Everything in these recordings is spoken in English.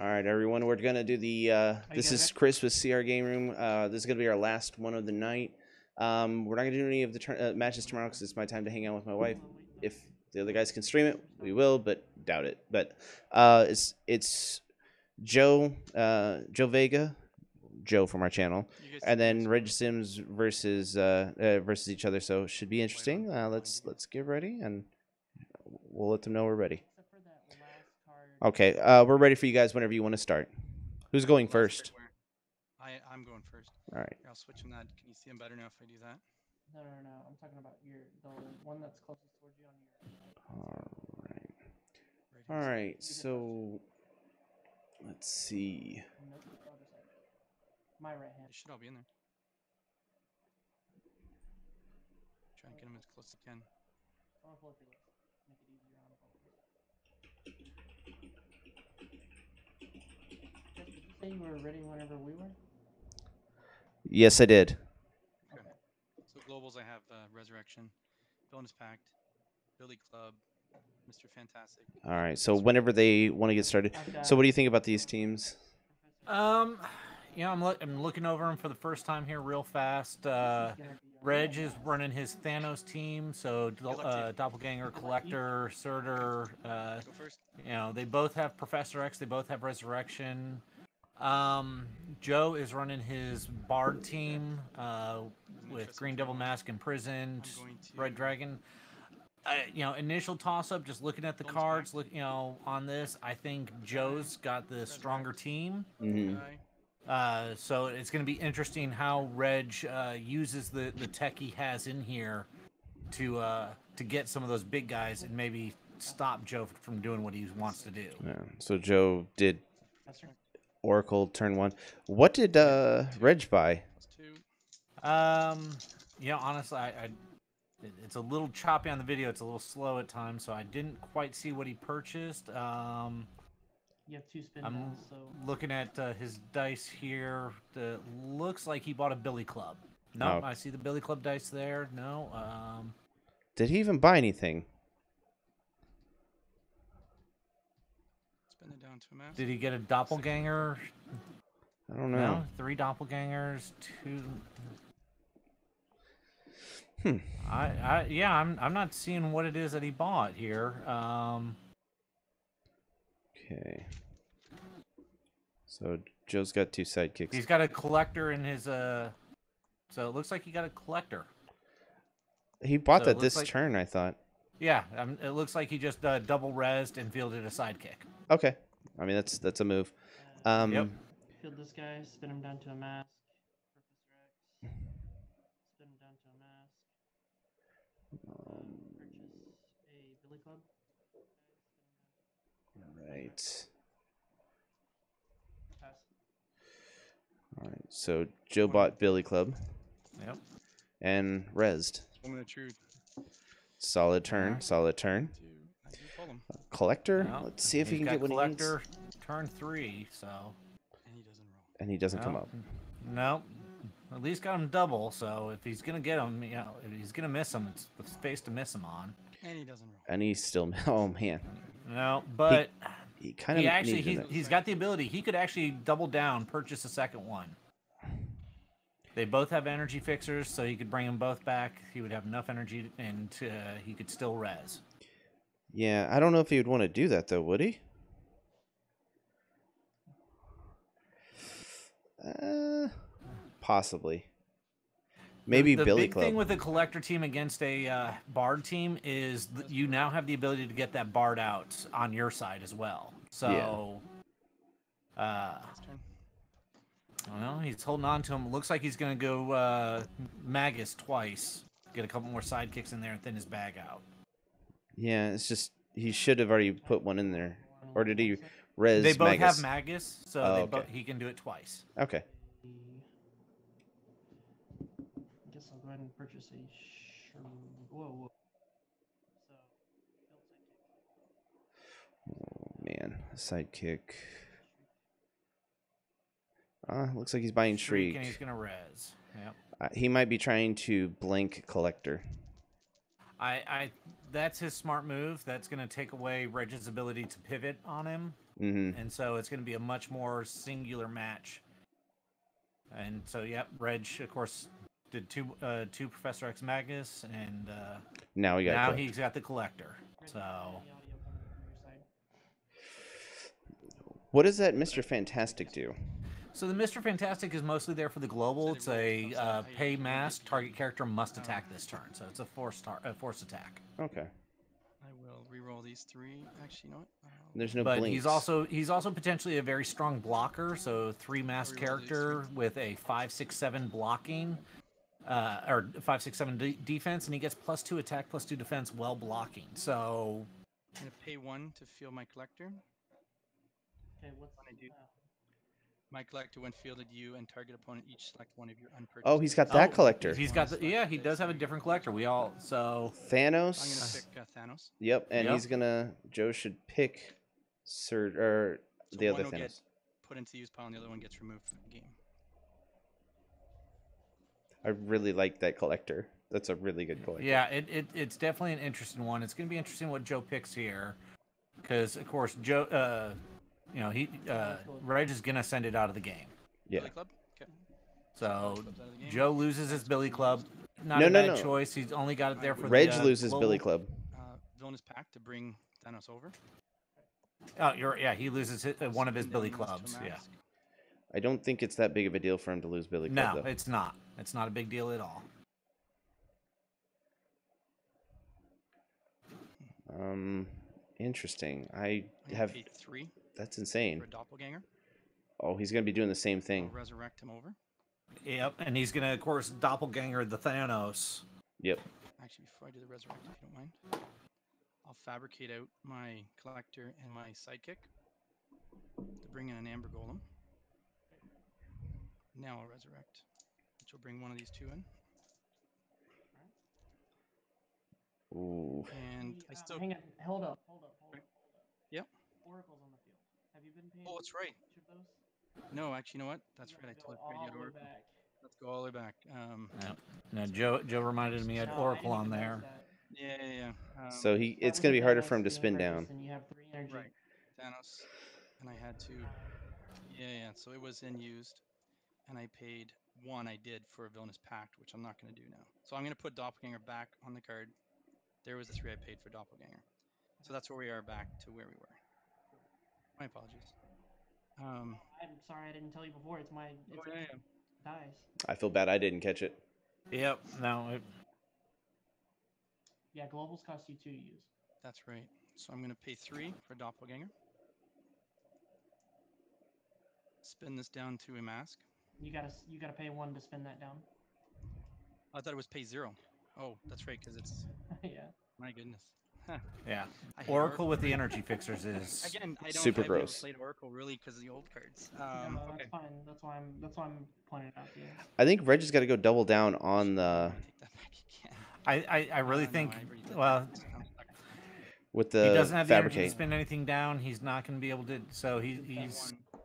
right, everyone. We're gonna do the. This is Chris with CR Game Room. This is gonna be our last one of the night. We're not gonna do any of the matches tomorrow because it's my time to hang out with my wife. If the other guys can stream it, we will, but doubt it. But it's Joe Vega, Joe from our channel, and then Reg Sims versus versus each other. So it should be interesting. Let's get ready, and we'll let them know we're ready. Okay, we're ready for you guys whenever you want to start. Who's going first? I'm going first. All right. Here, I'll switch him that. Can you see him better now if I do that? No. I'm talking about the one that's closest towards you on your. All right. All right. So let's see. Nope, the other side. My right hand. They should all be in there. Try and get him as close as I can. Someone pull up your list. Make it easier on the phone. Did you say you were ready whenever we were? Yes, I did. Okay. So globals, I have Resurrection, Bonus Pact, Billy Club, Mr. Fantastic. All right. So whenever they want to get started. So what do you think about these teams? You know, I'm looking over them for the first time here real fast. Reg is running his Thanos team, so Doppelganger, Collector, Surtur. Go first. You know, they both have Professor X. They both have Resurrection. Joe is running his Bard team with Green Devil Mask imprisoned, Red Dragon. You know, initial toss-up, just looking at the cards, on this, I think Joe's got the stronger team. Mm-hmm. So it's going to be interesting how Reg uses the tech he has in here to get some of those big guys and maybe stop Joe from doing what he wants to do. Yeah. So Joe did Oracle turn 1. What did Reg buy? You know, honestly, it's a little choppy on the video. It's a little slow at times, so I didn't quite see what he purchased. You have 2 spin I'm now, so looking at his dice here. Looks like he bought a Billy Club. No, Oh. I see the Billy Club dice there. No. Did he even buy anything? Spin it down to a mass. Did he get a doppelganger? I don't know. No, 3 doppelgangers, 2. I'm not seeing what it is that he bought here. Okay. So Joe's got 2 sidekicks. He's got a collector in his so it looks like he got a collector. He bought So it that looks this like- turn, I thought. Yeah, it looks like he just double rezzed and fielded a sidekick. Okay. I mean that's a move. Yep. field this guy, spin him down to a mask. Professor X. Spin him down to a mask. Purchase a Billy Club. Right. Pass. All right. So Joe bought Billy Club Yep. and rezzed. Moment of truth. Solid turn. Alright. Solid turn. I do pull him. Collector. Well, Let's see if he he's can got get what he needs. collector turn 3, so And he doesn't roll. And he doesn't come no. up. No. At least got him double, so if he's gonna get him, you know, if he's gonna miss him, it's the space to miss him on. And he doesn't roll. And he's still. Oh man. No, but He kind of. he actually he's got the ability. He could actually double down, purchase a second one. They both have energy fixers, so he could bring them both back. He would have enough energy, and he could still res. Yeah, I don't know if he would want to do that though, would he? Possibly. Maybe the Billy big Club. thing with a collector team against a bard team is that you now have the ability to get that bard out on your side as well. So, His turn. well, he's holding on to him. Looks like he's gonna go Magus twice. Get a couple more sidekicks in there and thin his bag out. Yeah, it's just he should have already put one in there, or did he res? They both Magus? have Magus, so Oh, he can do it twice. Okay. I guess I'll go ahead and purchase a. Whoa. So, Oh man, sidekick. Looks like he's buying Shriek. And he's gonna res. Yep. He might be trying to blank Collector. That's his smart move. That's gonna take away Reg's ability to pivot on him. Mm-hmm. and so it's going to be a much more singular match. And so, yep, Reg, of course, did two Professor X Magnus, and Now we got now Collector. he's got the Collector. So, Any audio coming from your side? What does that Mr. Fantastic do? so the Mr. Fantastic is mostly there for the global. It's a pay mask. Target character must attack this turn, so it's a force attack. Okay. I will re-roll these 3. Actually, you know what? There's no But blinks. he's also potentially a very strong blocker. So 3 mask reroll these character with a 5/6/7 blocking, or 5/6/7 defense, and he gets +2 attack, +2 defense while blocking. So I'm gonna pay 1 to field my collector. Okay, what's When I do, my collector, when fielded, you and target opponent each select one of your unpurchased. Oh, he's got cards. that Collector. he's got he does have a different collector. We all so Thanos. I'm gonna pick Thanos. Yep, and Yep. he's gonna. Joe should pick Sir or So the one other will Thanos. get put into the use pile, and the other one gets removed from the game. I really like that Collector. That's a really good Collector. yeah, it's definitely an interesting one. It's going to be interesting what Joe picks here, because of course Joe, Reg is going to send it out of the game. Yeah. Billy Club. Okay. So Club's out of the game. Joe loses his Billy Club. Not No, a no, bad no. choice. He's only got it there for Reg the, loses global. Billy Club. Villainous Pact to bring Thanos over. Oh, he loses one of his Spin Billy down these to Clubs. a Yeah. mask. I don't think it's that big of a deal for him to lose Billy Club, No, though. it's not. It's not a big deal at all. Interesting. I I'm gonna have. pay 3 That's insane. for a doppelganger. Oh, he's gonna be doing the same I'll thing. resurrect him over. Yep, and he's going to, of course, doppelganger the Thanos. Yep. Actually, before I do the resurrect, if you don't mind, I'll fabricate out my collector and my sidekick to bring in an amber golem. Now I'll resurrect, which will bring one of these 2 in. Ooh. And I still. Hang on. Hold up. Yep. Oracle's on the field. Have you been paying? Oh, that's right. each of those? No, actually, you know what? That's You right. I gotta totally go forgot all you had the way Oracle. back. Let's go all the way back. Yep. Now Joe reminded me I had No, I Oracle didn't on even there. notice that. Yeah. So Start it's with gonna the be harder Thanos for him to being spin purchased, down. And you have 3 energy. Right. Thanos, and I had to. Yeah. So it was in used, and I paid 1. I did for a Villainous Pact, which I'm not going to do now. So I'm going to put Doppelganger back on the card. There was the 3 I paid for Doppelganger. So that's where we are, back to where we were. My apologies. I'm sorry I didn't tell you before. It's dice. I feel bad I didn't catch it. Yep. No. Yeah, globals cost you 2 to use. That's right. So I'm going to pay 3 for Doppelganger. Spin this down to a mask. You gotta pay 1 to spin that down. I thought it was pay 0. Oh, that's right, because it's. Yeah. My goodness. Yeah. I hate Oracle with the energy fixers is Again, I don't. Super I've never gross. played Oracle really because of the old cards. No, Okay. that's fine. That's why I'm pointing it out to you. I think Reg has got to go double down on the Take that back again. I really No, think I already did well that. I'm stuck. with he the doesn't have the energy to fabricate. spin anything down. He's not going to be able to. So he's One.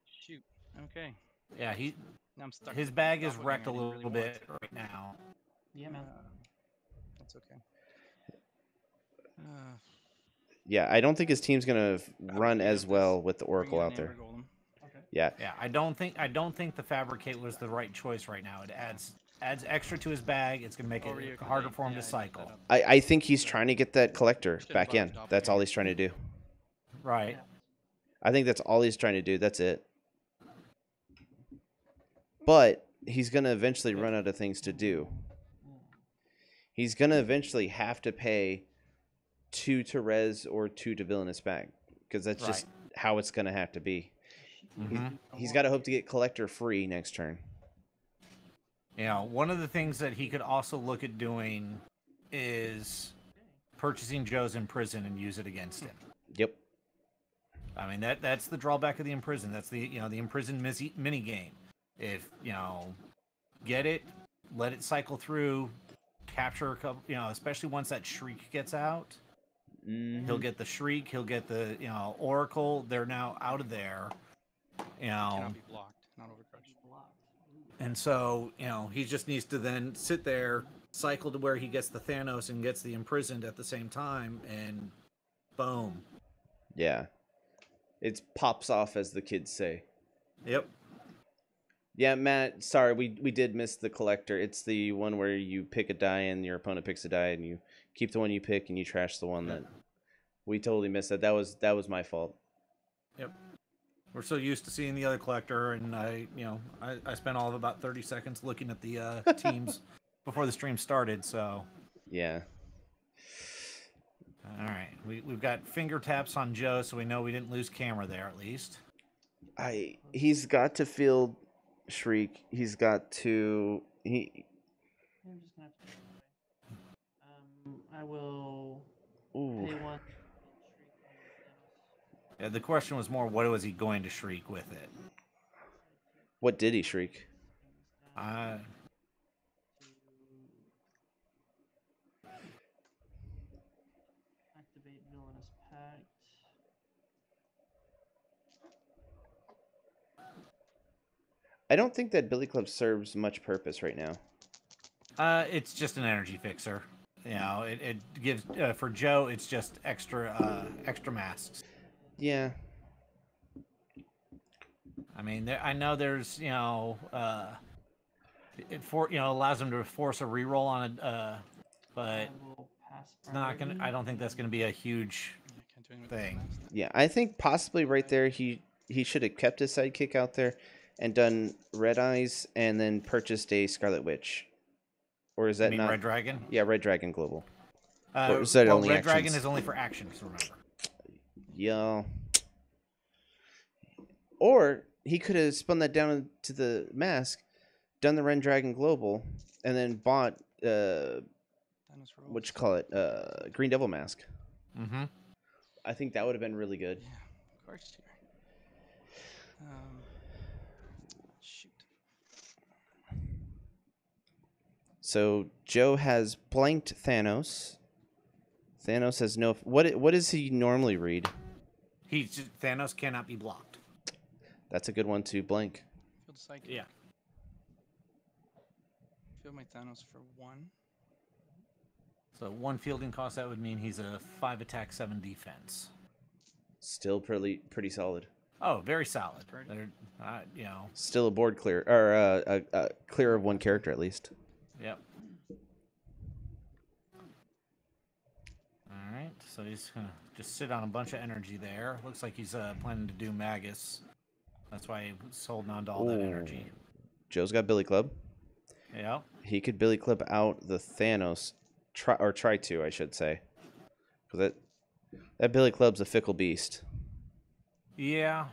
Shoot. Okay. yeah Now I'm stuck. his with bag is Doppelganger I wrecked a didn't little really bit right now. Yeah, man. That's okay. Yeah, I don't think his team's gonna run Fabricate as out well this- with the bring Oracle in out an there. Amber Golem. Okay. Yeah, Yeah, I don't think the fabricate was the right choice right now. It adds extra to his bag. It's going to make Already it okay. harder for him Yeah, to I messed that cycle. up. I think he's trying to get that collector Should've back bought in. his That's all doppelganger. he's trying to do. Right. I think that's all he's trying to do. That's it. But he's gonna eventually run out of things to do. He's gonna eventually have to pay 2 to res or 2 to villainous bag, because that's just how it's gonna have to be. Mhm. He's got to hope to get collector free next turn. You know, one of the things that he could also look at doing is purchasing Joe's Imprison and use it against him. Yep. I mean, that's the drawback of the Imprison. That's the the Imprison mini game. If get it, let it cycle through, capture a couple. Especially once that Shriek gets out, he'll get the Shriek. He'll get the Oracle. They're now out of there. Cannot be blocked. Not overcrushed. And so, he just needs to then sit there, cycle to where he gets the Thanos and gets the Imprisoned at the same time, and boom. Yeah. It pops off, as the kids say. Yep. Yeah, Matt, sorry, we did miss the collector. It's the one where you pick a die and your opponent picks a die and you keep the one you pick and you trash the one that we totally missed. That was my fault. Yep. We're so used to seeing the other collector, and I spent all of about 30 seconds looking at the teams before the stream started. So Yeah. all right, we've got finger taps on Joe, so we know we didn't lose camera there at least. He's got to field Shriek. He's got to I'm just gonna have to go away. I will Ooh. pay one. Yeah, the question was more, what was he going to shriek with it? What did he shriek? Activate Villainous Pact. I don't think that Billy Club serves much purpose right now. It's just an energy fixer. You know, it gives for Joe. It's just extra masks. Yeah. I mean, I know there's it allows him to force a reroll on it, but it's not gonna. I don't think that's gonna be a huge thing. Yeah, I think possibly right there he should have kept his sidekick out there and done Red Eyes and then purchased a Scarlet Witch. Or is that You mean not Red Dragon? Yeah, Red Dragon Global. Or is that only Red actions? Dragon is only for actions. Remember. Yeah. Or he could have spun that down into the mask, done the Red Dragon Global, and then bought what you call it, Green Devil mask. Mm-hmm. I think that would have been really good. Yeah, of course. Shoot. So Joe has blanked Thanos. Thanos has no. What does he normally read? Thanos cannot be blocked. That's a good one to blank. Field Psychic. Yeah. Field my Thanos for 1. So 1 fielding cost, that would mean he's a 5 attack, 7 defense. Still pretty solid. Oh, very solid. Still a board clear, or clear of 1 character at least. Yep. All right, so he's gonna just sit on a bunch of energy there. Looks like he's planning to do Magus. That's why he's holding on to all that energy. Joe's got Billy Club. Yeah. He could Billy Club out the Thanos, try to, I should say, because that Billy Club's a fickle beast. Yeah.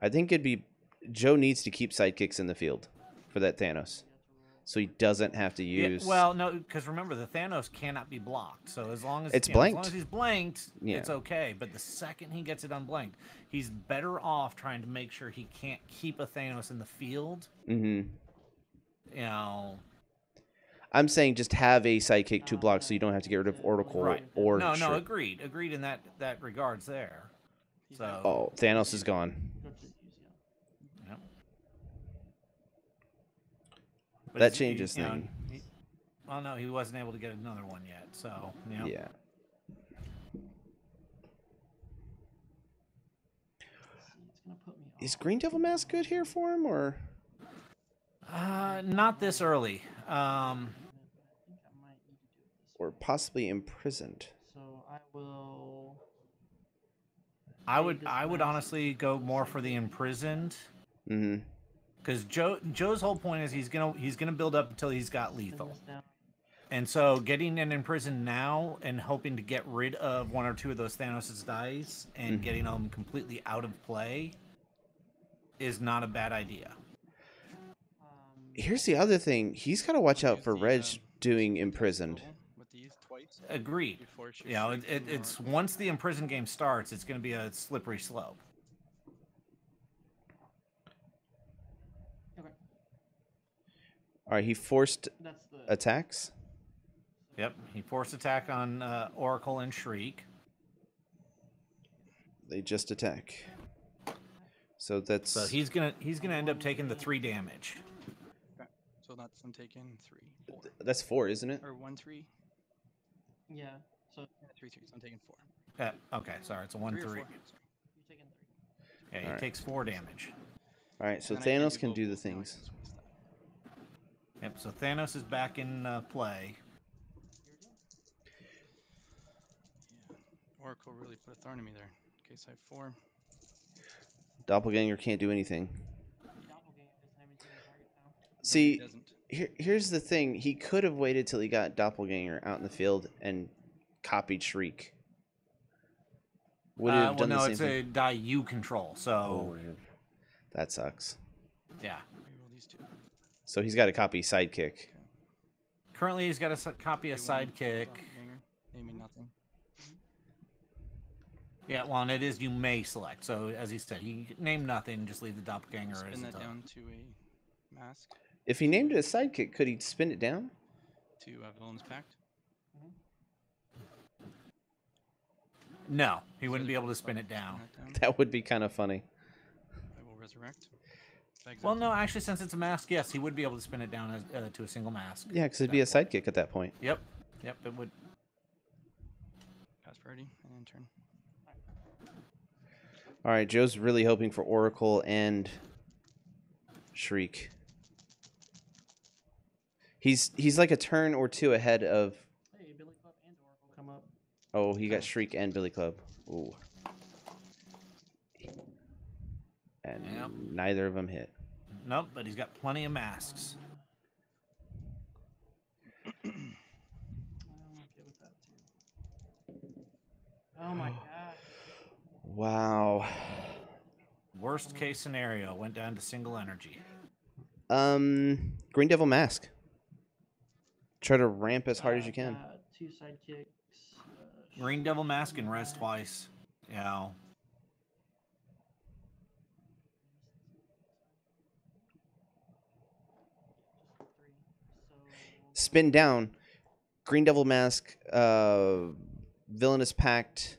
I think Joe needs to keep sidekicks in the field for that Thanos, so he doesn't have to use. Yeah, well, no, because remember the Thanos cannot be blocked. So as long as it's as blanked, long as he's blanked, it's okay. But the second he gets it unblanked, he's better off trying to make sure he can't keep a Thanos in the field. Mm-hmm. You know. I'm saying just have a sidekick to block, so you don't have to get rid of Oracle or. No, agreed in that regards there. So. Thanos is gone. Yep. That changes things. Well, no, he wasn't able to get another one yet. So. Yeah. Is Green Devil Mask good here for him, or? Not this early. Or possibly imprisoned. So I will. I would honestly go more for the imprisoned. Mm-hmm. Because Joe's whole point is he's gonna build up until he's got lethal. And so getting an imprisoned now and hoping to get rid of 1 or 2 of those Thanos' dice and getting them completely out of play is not a bad idea. Here's the other thing. He's got to watch out for Reg doing imprisoned. Agreed. It's once the imprisoned game starts, it's going to be a slippery slope. Okay. All right, he forced attacks. Yep, he forced attack on Oracle and Shriek. They just attack. So that's. So he's gonna end up taking the 3 damage. Okay. So I'm taking 3, 4. That's 4, isn't it? Or 1, 3. Yeah. So 3, 3. So I'm taking 4. Okay, sorry, it's a 3 or 1/3. 4. Sorry. You're taking 3. Yeah, he Alright. takes 4 damage. All right, so And then I can't Thanos can do the vocals, now I things. can just waste that. Yep. So Thanos is back in play. Your turn. Yeah. Oracle really put a thorn in me there. Okay, so I have 4. Doppelganger can't do anything. Doppelganger doesn't have anything on target now. No, he See, doesn't. here's the thing. He could have waited till he got Doppelganger out in the field and copied Shriek. Would have Well, done no, the same it's thing. a die you control. So Oh, that sucks. yeah. Reroll these 2. So he's got to copy Sidekick. Currently, he's got a copy of Okay, 1 Sidekick. doppelganger, naming nothing. Yeah, well, and it is you may select. So as he said, you name nothing, just leave the doppelganger as Spin that a down to a mask. If he named it a Sidekick, could he spin it down? To Villain's Pact. No, he wouldn't be able to spin it down. That would be kind of funny. I will resurrect. Well, no, actually, since it's a mask, yes, he would be able to spin it down as, to a single mask. Yeah, because it'd be a Sidekick at that point. Yep, yep, it would. Pass priority and then turn. All right, Joe's really hoping for Oracle and Shriek. He's like a turn or 2 ahead of. Hey, Billy Club and Oracle come up. Oh, he got Shriek and Billy Club. Ooh. And Yep. neither of them hit. Nope, but he's got plenty of masks. I'm okay with that too. Oh my god. Wow. Worst case scenario, went down to single energy. Green Devil Mask. Try to ramp as hard as you can. 2 sidekicks. Green Devil Mask and res twice. Yeah. Spin down. Green Devil Mask. Villainous Pact.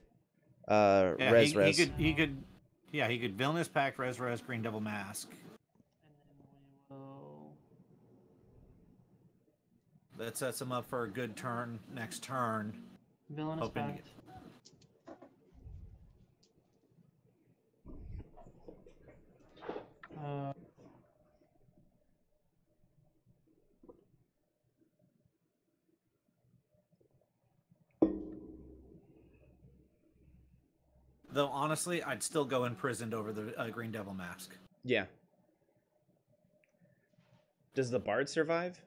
Yeah, Res. he could. Yeah, he could Villainous Pact, res, Green Devil Mask. And then we will. That sets him up for a good turn next turn. Villainous Hoping to Pact. Though honestly, I'd still go imprisoned over the Green Devil Mask. Yeah. Does the Bard survive?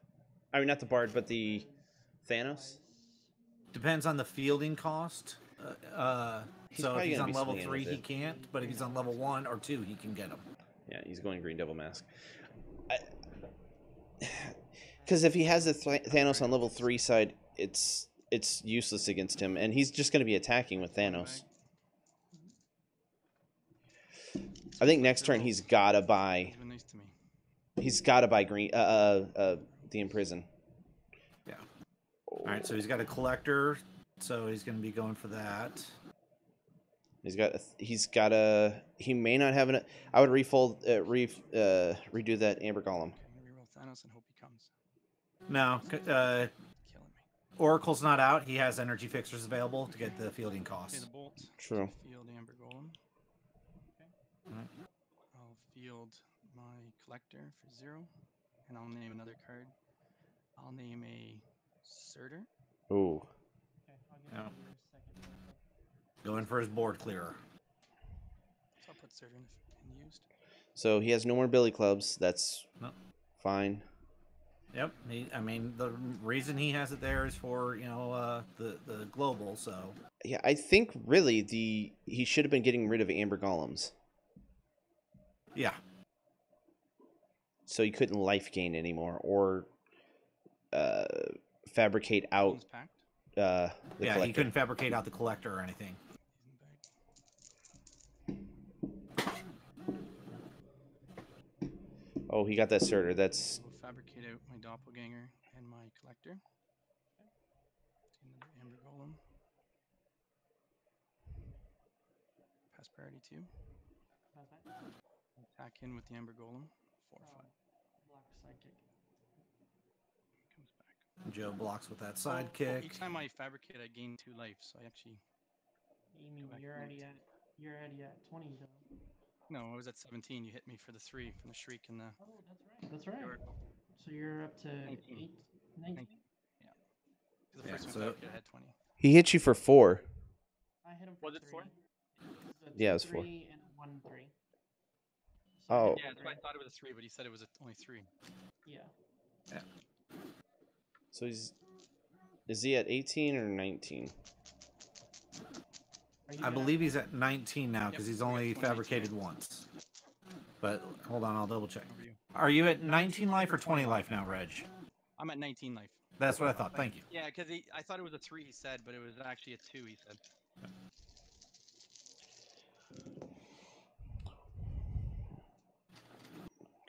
I mean, not the Bard, but the Thanos? Depends on the fielding cost. So if probably he's gonna on be level swinging 3, with he it. can't. But if he's on level 1 or 2, he can get him. Yeah, he's going Green Devil Mask. Because if he has the Thanos on level 3 side, it's useless against him, and he's just going to be attacking with Thanos. I think next turn he's gotta buy. He's been nice to me. He's gotta buy the Imprison. Yeah. All right, so he's got a collector, so he's going to be going for that. He may not have an. I would redo that Amber Golem. Okay, I'm gonna reroll Thanos and hope he comes. No, Killing me. Oracle's not out. He has energy fixers available to get the fielding Okay, costs. the bolt. True. Field Amber Golem. Alright. I'll field my collector for 0, and I'll name another card. I'll name a Surtur. Ooh. Okay, I'll give Yeah. you a second. Going for his board clearer. So I'll put Surtur in used. So he has no more Billy Clubs. That's No. fine. Yep. I mean, the reason he has it there is for the global. So Yeah, I think really he should have been getting rid of Amber Golems, yeah. so he couldn't life gain anymore or fabricate out Villain's Pact. the Yeah, collector. he couldn't fabricate out the collector or anything. He's in bag. Oh, he got that Surtur. That's We'll fabricate out my doppelganger and my collector. Another Amber Golem. Pass priority 2. How's that? Attack in with the Amber Golem. 4 or 5. Block sidekick. Comes back. Joe blocks with that Well, sidekick. each time I fabricate, I gain 2 life, so I actually You mean Go back you're to already 19. at 20 though. No, I was at 17. You hit me for the 3 from the shriek and the Oh, that's right. oracle. So you're up to 19. 19? 19. Yeah. 'Cause the Yeah, first one so- I had 20. He hit you for 4. I hit him for Was it 3. 4? Yeah, it was 4. 3 and 1 3. Oh. Yeah, that's why I thought it was a 3, but he said it was only 3. Yeah. So is he at 18 or 19? I believe he's at 19 now because he's we got only 20 fabricated too. once. But hold on, I'll double check. Over you. Are you at 19 life or 20 life now, Reg? I'm at 19 life. That's what I thought. Thank you. Yeah, because I thought it was a 3, he said, but it was actually a 2, he said.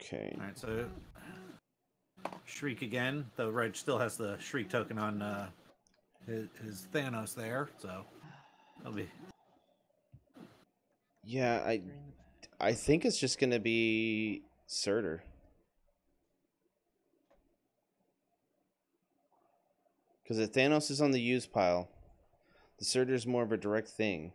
Okay. All right, so Shriek again. Though Reg still has the Shriek token on his Thanos there, so that'll be. Yeah, I think it's just gonna be Surtur. Because if Thanos is on the use pile, the Surtur's more of a direct thing.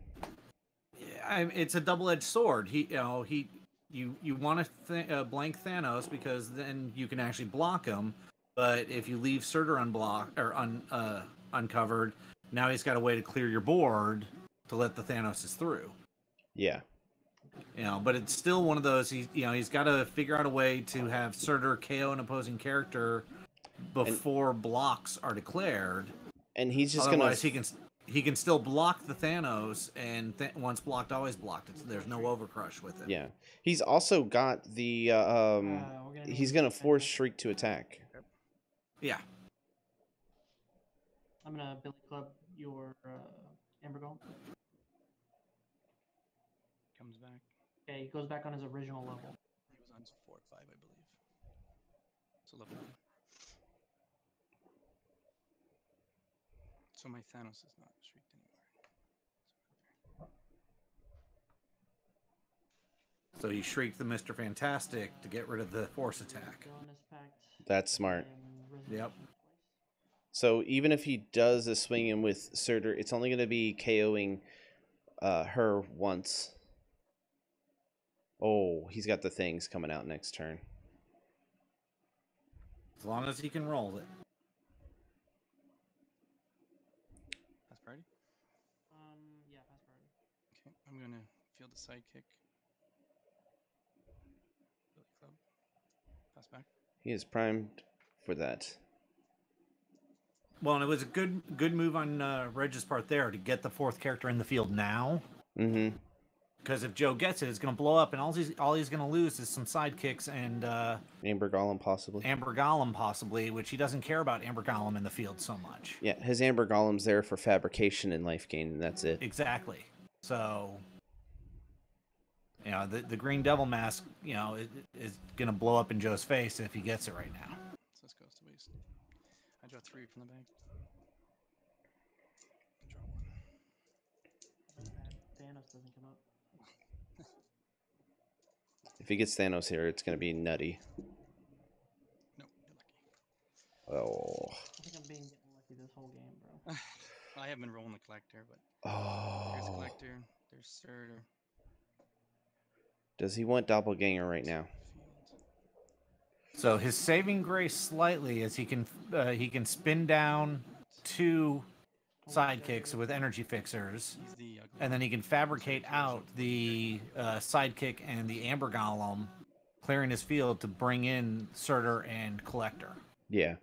Yeah, it's a double-edged sword. You want to blank Thanos because then you can actually block him. But if you leave Surtur unblocked or uncovered, now he's got a way to clear your board to let the Thanoses through. Yeah. But it's still one of those. He's got to figure out a way to have Surtur KO an opposing character before blocks are declared. And he's just Otherwise, he can still block the Thanos, and once blocked, always blocked. There's no overcrush with it. Yeah. He's also got the he's gonna force Shriek to attack. Yeah. I'm gonna Billy Club your Amber Golem. Comes back. Okay, he goes back on his original level. He was on 4 or 5, I believe. So level 1. So my Thanos is not shrieked anymore. So he shrieked the Mr. Fantastic to get rid of the force attack. That's smart. Yep. So even if he does a swing in with Surtur, it's only gonna be KOing her once. Oh, he's got the things coming out next turn. As long as he can roll it. Pass party? Yeah, pass party. Okay, I'm gonna field the sidekick. Billy Club. Pass back. He is primed for that. Well, and it was a good move on Reg's part there to get the 4th character in the field now. Mm-hmm. Because if Joe gets it, it's going to blow up, and all he's going to lose is some sidekicks and Amber Golem possibly. Amber Golem possibly, which he doesn't care about Amber Golem in the field so much. Yeah, his Amber Golem's there for fabrication and life gain, and that's it. Exactly. So, the Green Devil Mask, is going to blow up in Joe's face if he gets it right now. So this goes to waste. I draw 3 from the bag. I draw 1. Thanos doesn't come up. If he gets Thanos here, it's gonna be nutty. Nope, you're lucky. Oh. I think I'm getting lucky this whole game, bro. I have been rolling the collector, but there's Oh. collector, there's Surtur. Does he want Doppelganger right now? Field. So his saving grace slightly is he can spin down 2 sidekicks with energy fixers, He's the ugly and then he can fabricate out the sidekick and the Amber Golem, clearing his field to bring in Surtur and Collector. Yeah.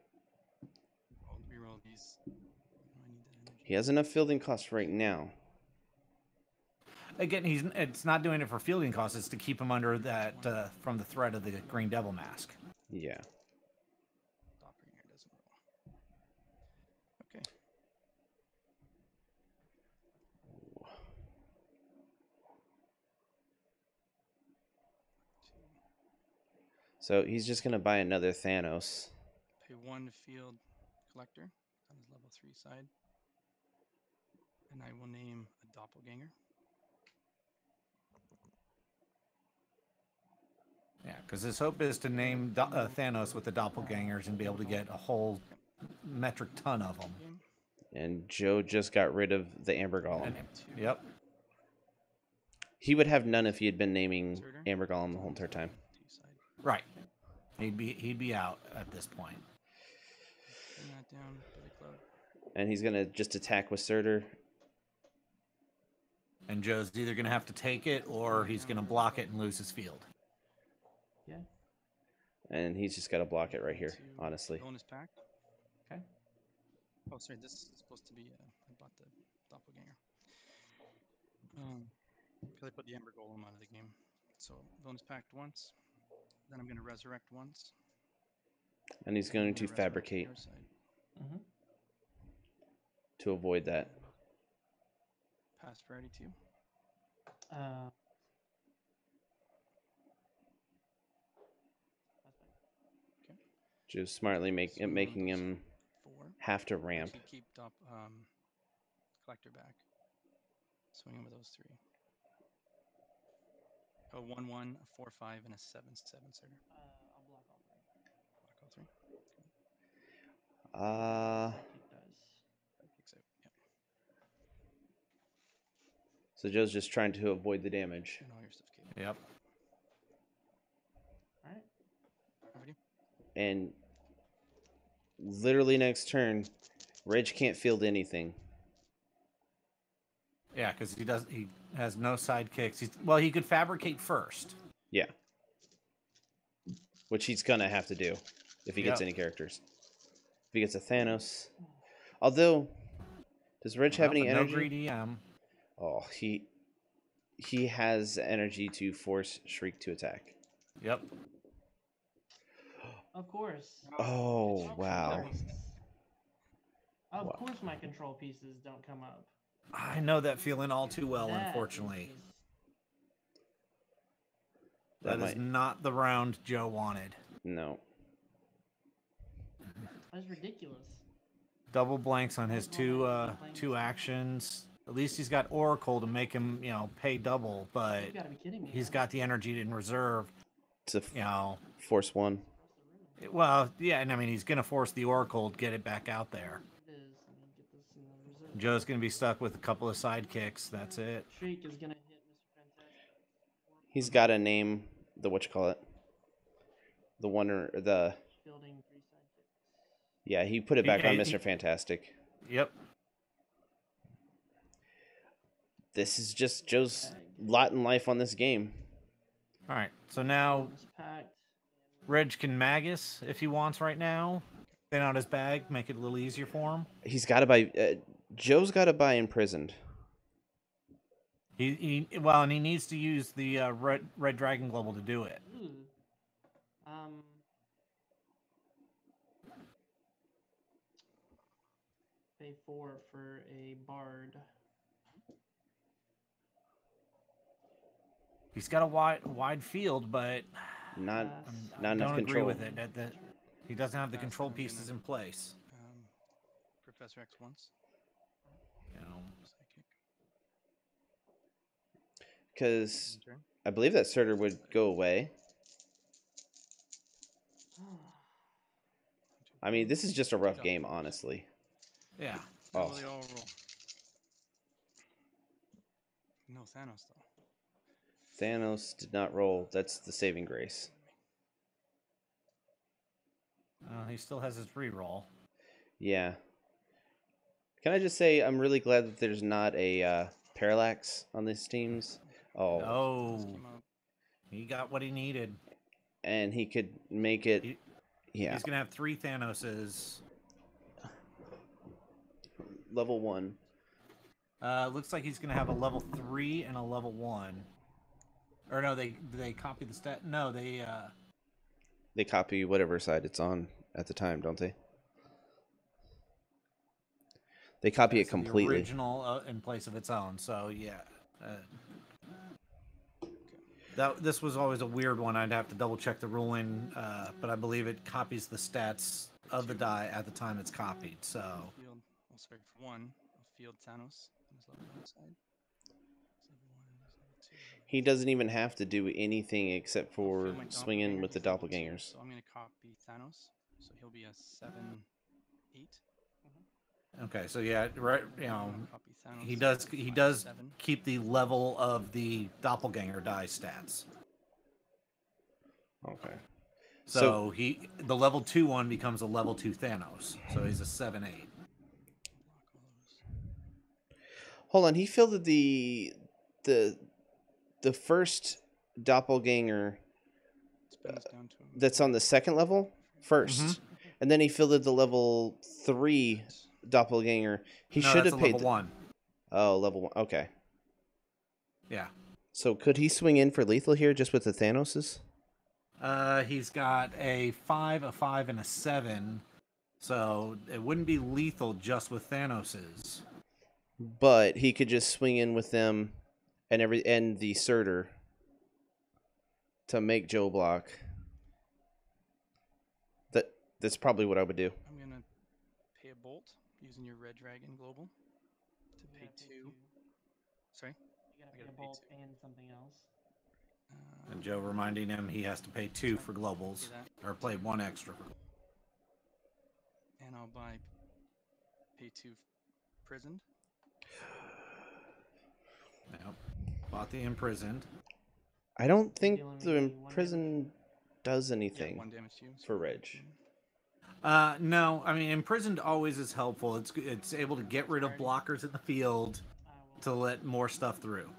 reroll these. I need that energy. He has enough fielding costs right now. Again, it's not doing it for fielding costs. It's to keep him under that from the threat of the Green Devil Mask. Yeah. Doppelganger doesn't roll. Okay. So he's just gonna buy another Thanos. Pay 1 field collector on his level 3 side. And I will name a doppelganger. Yeah, because his hope is to name Thanos with the doppelgangers and be able to get a whole metric ton of them. Game. And Joe just got rid of the Amber Golem. Yep. He would have none if he had been naming Surtur? Amber Golem the whole entire time. To side. Right. He'd be out at this point. Bring that down, Billy Club. And he's gonna just attack with Surtur. And Joe's either gonna have to take it or he's gonna block it and lose his field. Yeah. And he's just gotta block it right here, honestly. Bonus pack. Okay. Oh, sorry, this is supposed to be. I bought the doppelganger. Because I put the Ember Golem out of the game. So bonus packed once. Then I'm going to resurrect once. And he's and I'm going gonna to resurrect fabricate your side. Mm-hmm. to avoid that. Pass priority 2. Okay. Just smartly making him 4. have to ramp. Actually keep collector back. Swing him with those 3. A 1/1, a 4/5, and a 7/7, sir. I'll block all 3. Block all 3. Sidekick dies. Kicks out. Yep. So Joe's just trying to avoid the damage. And all your stuff, Kate. Yep. All right. Ready? And literally next turn, Reg can't field anything. Yeah, because he has no sidekicks. Well, he could fabricate first. Yeah. Which he's gonna have to do if he gets Yep. any characters. If he gets a Thanos. Although, does Reg have any No energy? greedy M. Oh, he has energy to force Shriek to attack. Yep. Of course. Oh, Of wow. course. Of Wow. course my control pieces don't come up. I know that feeling all too well, That unfortunately. is- That That is might not the round Joe wanted. no. That's ridiculous. Double blanks on his two actions. At least he's got Oracle to make him, pay double, but You gotta be kidding me. he's man. got the energy in reserve, To force one. Across the room. Well, yeah, and I mean, he's going to force the Oracle to get it back out there. It is. I mean, get this in the reserve. Joe's going to be stuck with a couple of sidekicks. That's it. Shriek is gonna hit Mr. Fantastic. He's got to name the the one or the Fielding 3 sidekicks. yeah. He put it back on He- Mr. Fantastic. Yep. This is just Joe's lot in life on this game. All right. So now Bonus packed. Reg can Magus if he wants right now. Clean out his bag, make it a little easier for him. He's got to buy. Joe's got to buy Imprisoned. And he needs to use the red Dragon Global to do it. Ooh. Pay 4 for a bard. He's got a wide field, but Not Pass. not I enough don't agree control. with it. That he doesn't have the Pass, control I'm gonna- pieces in place. Professor X once. You know. Psychic. Because Turn. I believe that Surtur would go away. I mean, this is just a rough game, honestly. Yeah. How Oh. will they all roll? No Thanos though. Thanos did not roll. That's the saving grace. He still has his reroll. Yeah. Can I just say I'm really glad that there's not a parallax on these teams. Oh, Oh, Came out. he got what he needed. and he could make it. He- Yeah, He's gonna have 3 Thanoses. level 1. Looks like he's gonna have a level 3 and a level 1. Or no, they copy the stat. No, they They copy whatever side it's on at the time, don't they? They copy it so the completely. original in place of its own. So yeah. This was always a weird one. I'd have to double check the ruling, but I believe it copies the stats of the die at the time it's copied. So Field. Oh, sorry. For 1, I'll field Thanos on his level 1 side. His level 1 and his level 2. He doesn't even have to do anything except for Field my swinging with the doppelganger, he's level 2, doppelgangers. So I'm going to copy Thanos. So he'll be a 7/8. Okay, so yeah, right. You know, Copy Thanos. he does 7. keep the level of the doppelganger die stats. Okay. So the level 2 one becomes a level 2 Thanos. So he's a 7/8. Block all those. Hold on. He fielded the first doppelganger Spin this down to him. that's on the second level 1st, and then he fielded the level 3 doppelganger. He No, should that's have a paid level 1. Oh, level 1. Okay. Yeah. So could he swing in for lethal here just with the Thanoses? He's got a 5, a 5, and a 7. So it wouldn't be lethal just with Thanos's. But he could just swing in with them and the Surtur to make Joe block. That's probably what I would do. I'm gonna pay a bolt using your red dragon global to You pay gotta 2. Sorry. You gotta I pay gotta a pay bolt 2. and something else. And Joe reminding him he has to pay 2 for globals, Pay that. or play 1 extra. And I'll pay 2 prisoned. Yep. Bought the imprisoned. I don't think dealing the me 1 imprison does Yeah, anything 1 damage to you. for Reg. No, I mean imprisoned always is helpful. It's able to get rid of blockers in the field I will. to let more stuff through.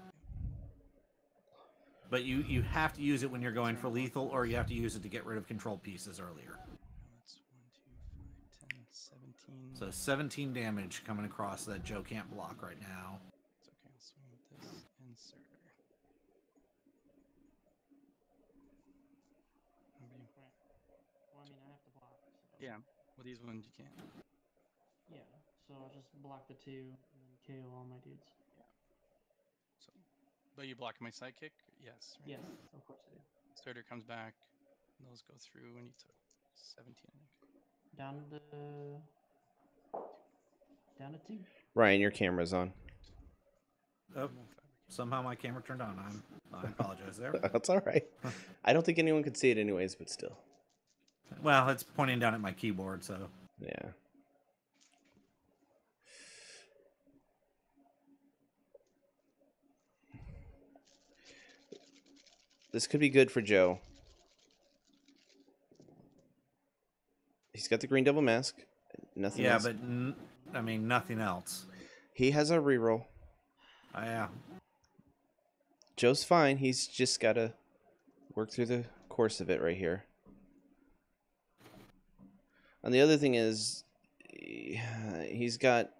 But you have to use it when you're going for lethal, or you have to use it to get rid of control pieces earlier. That's 1, 2, 5, 10, 17. So 17 damage coming across that Joe can't block right now. It's okay. I'll swing with this inserter. How about you? Right. Well, I mean, I have to block. So. Yeah. Well, these ones you can't. Yeah. So I'll just block the 2 and then KO all my dudes. So, but you block my sidekick? Yes. Right? Yes, of course I do. Inserter comes back. Those go through, and you took 17. I think. Down to 2. Ryan, your camera's on. Oh, I won't fabricate. somehow my camera turned on. I apologize there. That's all right. I don't think anyone could see it anyways, but still. Well, it's pointing down at my keyboard, so. Yeah. This could be good for Joe. He's got the green devil mask. Nothing Yeah, else. but I mean nothing else. He has a reroll. Yeah. Joe's fine. He's just got to work through the course of it right here. And the other thing is, he's got...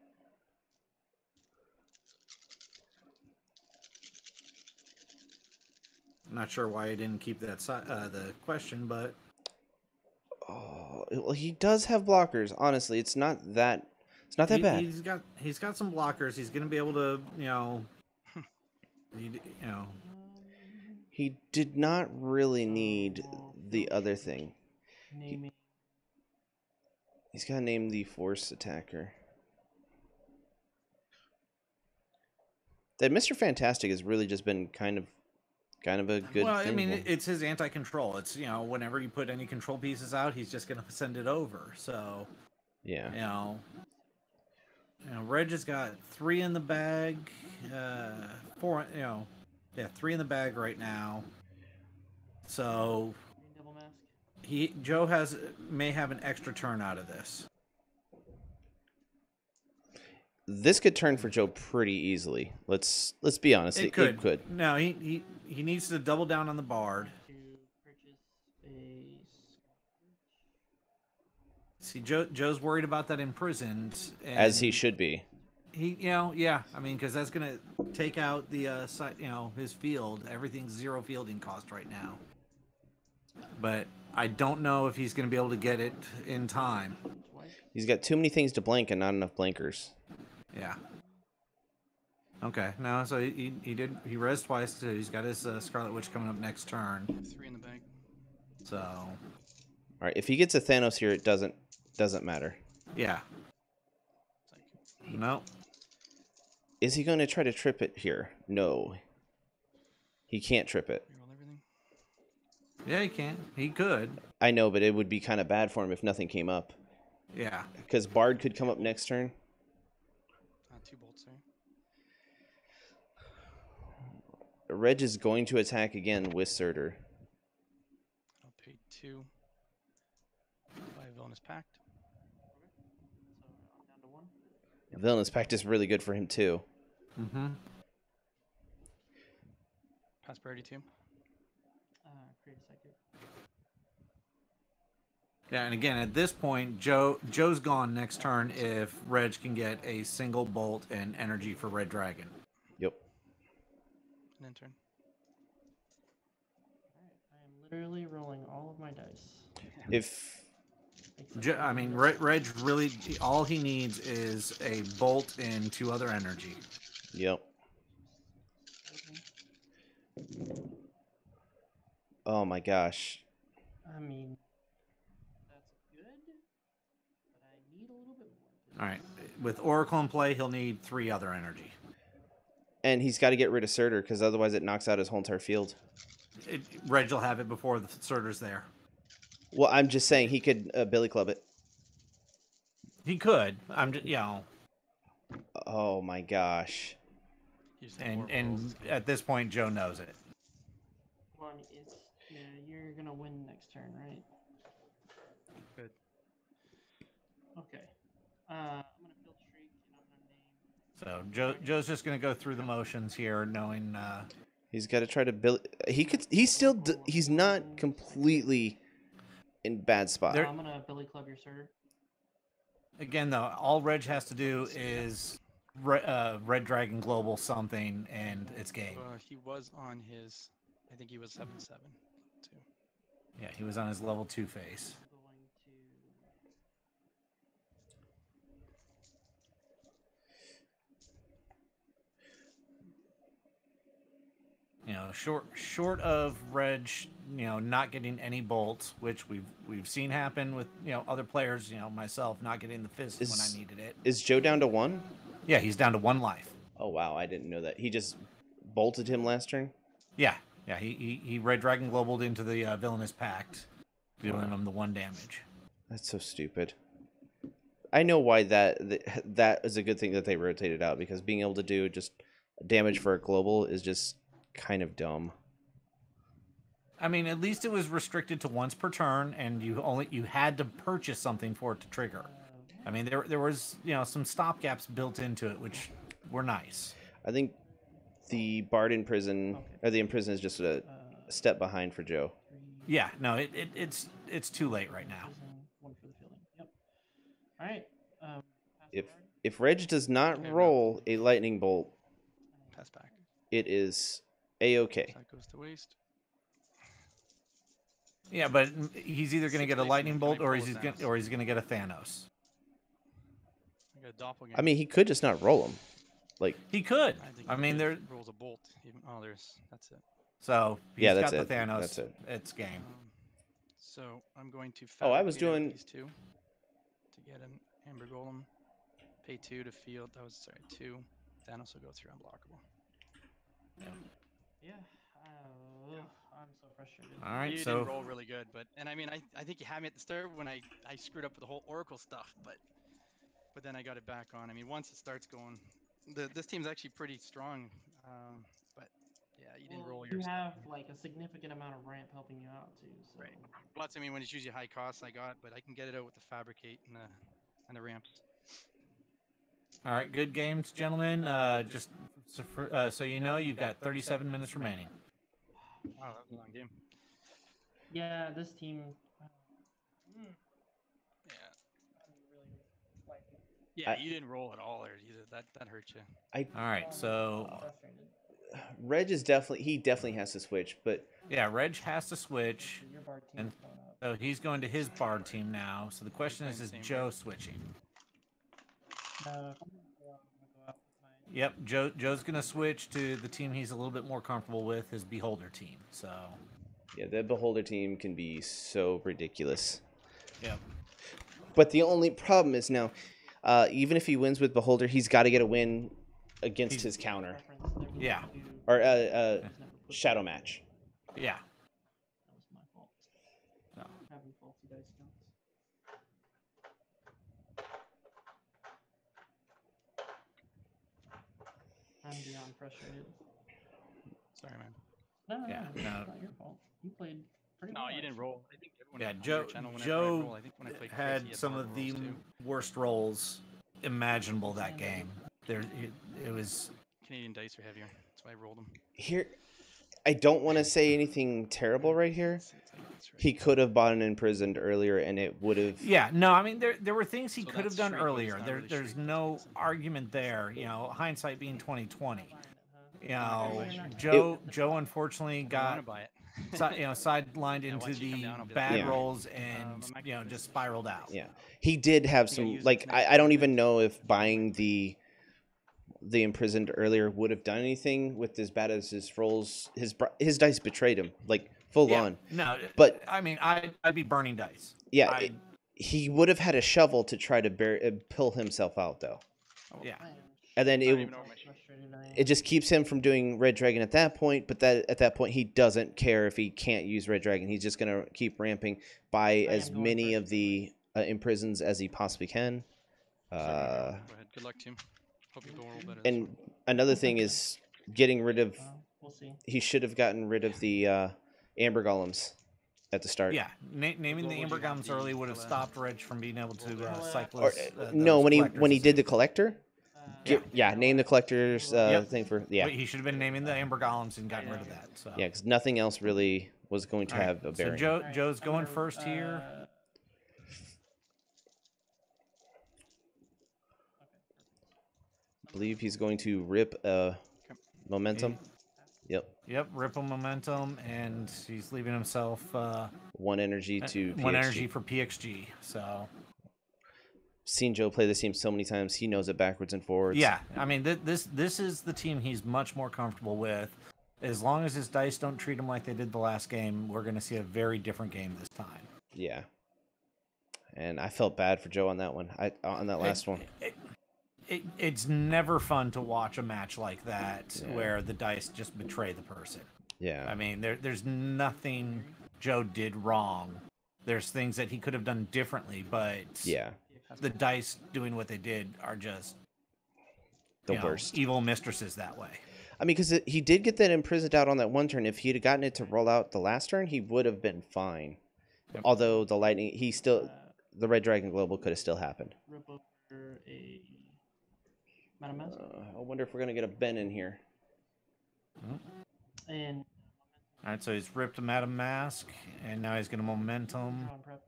I'm not sure why I didn't keep that the question, but Oh, well, he does have blockers. Honestly, it's not that bad. He's got some blockers. He's going to be able to, He did not really need the other thing. Naming. He's got to name the force attacker. That Mr. Fantastic has really just been kind of a good well, thing. I mean, it's his anti-control. It's, whenever you put any control pieces out, he's just going to send it over. So, yeah. Reg has got 3 in the bag, 4, 3 in the bag right now. So Green devil mask. Joe may have an extra turn out of this. This could turn for Joe pretty easily. Let's be honest. It could. No, he needs to double down on the bard. To purchase a. See, Joe's worried about that imprisoned, As he should be. He, yeah. I mean, because that's gonna take out the his field. Everything's 0 fielding cost right now. But I don't know if he's gonna be able to get it in time. He's got too many things to blank and not enough blankers. Yeah. Okay. No, so he rezzed twice too. He's got his Scarlet Witch coming up next turn. 3 in the bag. So. All right. If he gets a Thanos here, it doesn't matter. Yeah. No. Is he going to try to trip it here? No. He can't trip it. Reroll everything. Yeah, he can. He could. I know, but it would be kind of bad for him if nothing came up. Yeah. Because Bard could come up next turn. 2 bolts, sorry. Reg is going to attack again with Surtur. I'll pay 2. Buy a Villainous Pact. So I'm down to 1. Villainous Pact is really good for him too. Mm-hmm. Pass priority 2. Create a psychic. Yeah, and again, at this point, Joe's gone next turn if Reg can get a single bolt and energy for Red Dragon. Yep. And then turn. Alright, I am literally rolling all of my dice. If I mean, Reg really, all he needs is a bolt and 2 other energy. Yep. Oh my gosh. I mean, that's good, but I need a little bit more. All right, with Oracle in play, he'll need 3 other energy. And he's got to get rid of Surtur because otherwise it knocks out his whole entire field. Reg will have it before the Surtur's there. Well, I'm just saying he could Billy Club it. He could. I'm just, Oh my gosh. You just have more and rolls. at this point, Joe knows it. Well, I mean, yeah, you're gonna win next turn, right? Good. Okay. I'm gonna field shriek and I'm gonna name. So Joe's just going to go through the motions here, knowing. He's got to try to build. He could. He's still. He's not completely in bad spot. I'm gonna Billy Club your Surtur. Again, though, all Reg has to do is Red Dragon Global something, and it's game. He was on his. I think he was 7/7 too. Yeah, he was on his level 2 phase. Going to. Short of Reg, not getting any bolts, which we've seen happen with other players, myself not getting the fist when I needed it. Is Joe down to 1? Yeah, he's down to 1 life. Oh wow, I didn't know that. He just bolted him last turn. Yeah, he Red Dragon Globaled into the Villainous Pact, dealing him the 1 damage. That's so stupid. I know why that is a good thing that they rotated out, because being able to do just damage for a global is just kind of dumb. I mean, at least it was restricted to once per turn, and you had to purchase something for it to trigger. I mean, there was some stopgaps built into it, which were nice. I think the Bard in prison or the Imprison is just a step behind for Joe. Yeah, no, it's too late right now. One for the fielding. Yep. All right. If Reg does not roll a lightning bolt, Pass back. it is A-okay. That goes to waste. Yeah, but he's either going to get a lightning bolt or he's Thanos. going to get a Thanos. I got a doppelganger. I mean, he could just not roll them. Like he could. think I mean, there. rolls a bolt. That's it. So yeah, he's that's got it. the Thanos. That's it. It's game. So I'm going to. Oh, I was fabricate out doing- these 2 to get an Amber Golem. Pay 2 to field. That was 2. Thanos will go through unblockable. Yeah. I'm so frustrated. All right, You so didn't roll really good, but I mean I think you had me at the start when I screwed up with the whole Oracle stuff, but then I got it back on. I mean, once it starts going, this team's actually pretty strong, but yeah, you didn't roll your You stuff. have like a significant amount of ramp helping you out too. So. Right. Well, that's, I mean, when it's usually high costs I got, but I can get it out with the fabricate and the ramps. all right, good games, gentlemen. Just so you know, you've got 37 minutes remaining. Wow, that was a long game. Yeah, this team. Yeah. I'm really liking it. Yeah, you didn't roll at all, or either. That hurt you. All right, so Frustrated. Reg is definitely has to switch, but yeah, Reg has to switch, Your Bard team and is going up. so he's going to his Bard team now. So the question is Joe switching? I'm gonna go up with my. Yep, Joe's going to switch to the team he's a little bit more comfortable with, his Beholder team. So yeah, the Beholder team can be so ridiculous. yep. But the only problem is now, even if he wins with Beholder, he's got to get a win against his counter Yeah. or shadow match. Yeah. That was my fault. No. Having faulty dice counts. No, Yeah, it's no. not your fault. You played pretty well. No, you didn't actually. roll. I think everyone Yeah, on your channel, whenever I Joe roll, I think when I played Chris, he had had some hard of the rolls too. worst rolls imaginable that game. It was. Canadian dice are heavier. That's why I rolled them. Here, I don't want to say anything terrible right here. See, it's like, that's right. He could have bought an imprisoned earlier, and it would have. Yeah, no, I mean there were things he So could have that's done shriek, but it's earlier. not There's really shriek, that's no basically. argument there. You know, hindsight being 2020. You know, You're not Joe unfortunately I want got to buy it. sidelined Yeah, into watch you come the down, I'll be like, bad Yeah. rolls and I'm actually you know missing just shit. spiraled out. Yeah, he did have think I some. use Like this next I don't time, even but know if I'm buying waiting. the imprisoned earlier would have done anything with as bad as his rolls. His dice betrayed him, like full Yeah, on. no, But I mean I'd be burning dice. yeah, I'd- he would have had a shovel to try to pull himself out, though. yeah. And then I don't even know where my frustrated I am. it just keeps him from doing Red Dragon at that point. But at that point, he doesn't care if he can't use Red Dragon. He's just gonna keep ramping, buy as am going many first, of the imprisons as he possibly can. Go ahead. Good luck, Tim. Hope you roll better. This And one. another thing is getting rid of. We'll see. He should have gotten rid of the amber golems at the start. Yeah, naming the Global, Amber you have Gums the early would have color- stopped Reg from being able to Or, cycle Or his, no, those when he collectors did as the collector, name the collector's Yep. thing for yeah. He should have been naming the Amber Golems and gotten rid of that. So Yeah, because nothing else really was going to All right, have a so bearing. Joe's I'm going gonna, first here. I believe he's going to rip momentum. Yep. Yep, ripple momentum, and he's leaving himself One energy to one PXG. energy for PXG. So Seen Joe play this team so many times, he knows it backwards and forwards. yeah, I mean this is the team he's much more comfortable with. As long as his dice don't treat him like they did the last game, we're going to see a very different game this time. Yeah. And I felt bad for Joe on that one. On that last one. It's never fun to watch a match like that Yeah. where the dice just betray the person. Yeah. I mean, there's nothing Joe did wrong. There's things that he could have done differently, but Yeah. the dice doing what they did are just The worst. evil mistresses that way. I mean, because he did get that imprisoned out on that one turn. If he had gotten it to roll out the last turn, he would have been fine. Yep. Although the lightning, the Red Dragon Global could have still happened. Rip over a Madam Mask. I wonder if we're gonna get a Ben in here. And All right, so he's ripped a Madam Mask, and now he's going to momentum. draw and prep.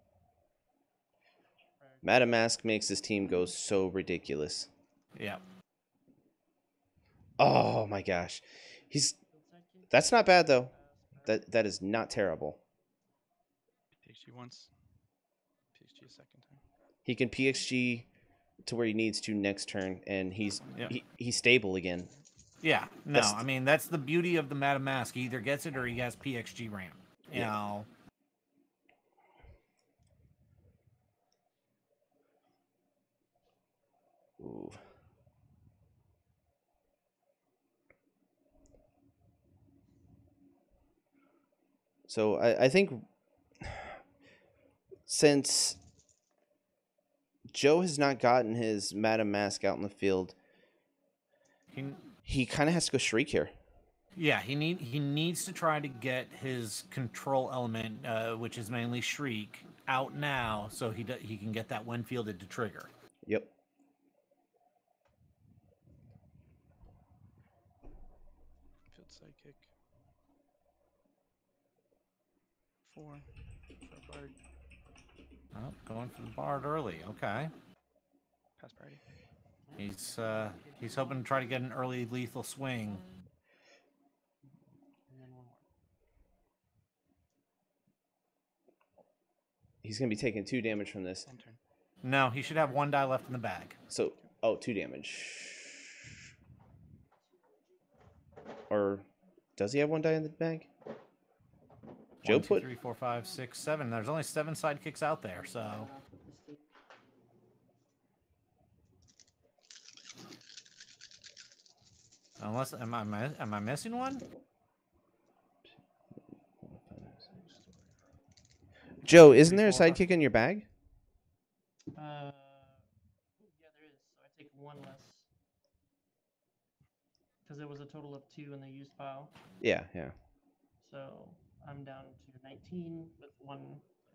Madam Mask makes this team go so ridiculous. Yeah. Oh my gosh, that's not bad though. That is not terrible. PXG once. PXG a second time. He can PXG to where he needs to next turn, and he's stable again. Yeah, no, I mean, that's the beauty of the Madam Mask. He either gets it or he has PXG ramp. You know. Ooh. So I think since Joe has not gotten his Madam Mask out in the field, he kind of has to go Shriek here. Yeah, he needs to try to get his control element, which is mainly Shriek, out now, so he can get that when fielded to trigger. Yep. Field Sidekick. 4. For Bard. Oh, going for the Bard early. Okay. Pass party. He's hoping to try to get an early lethal swing. And then one more. He's going to be taking 2 damage from this. End turn. No, he should have 1 die left in the bag. So, 2 damage. Or does he have 1 die in the bag? Joe 1, 2, put 3, 4, 5, 6, 7. There's only 7 sidekicks out there, so. Unless am I missing one? Joe, isn't there a sidekick in your bag? Yeah, there is. So I take 1 less. Because it was a total of 2 in the used pile. Yeah, yeah. so I'm down to 19 with 1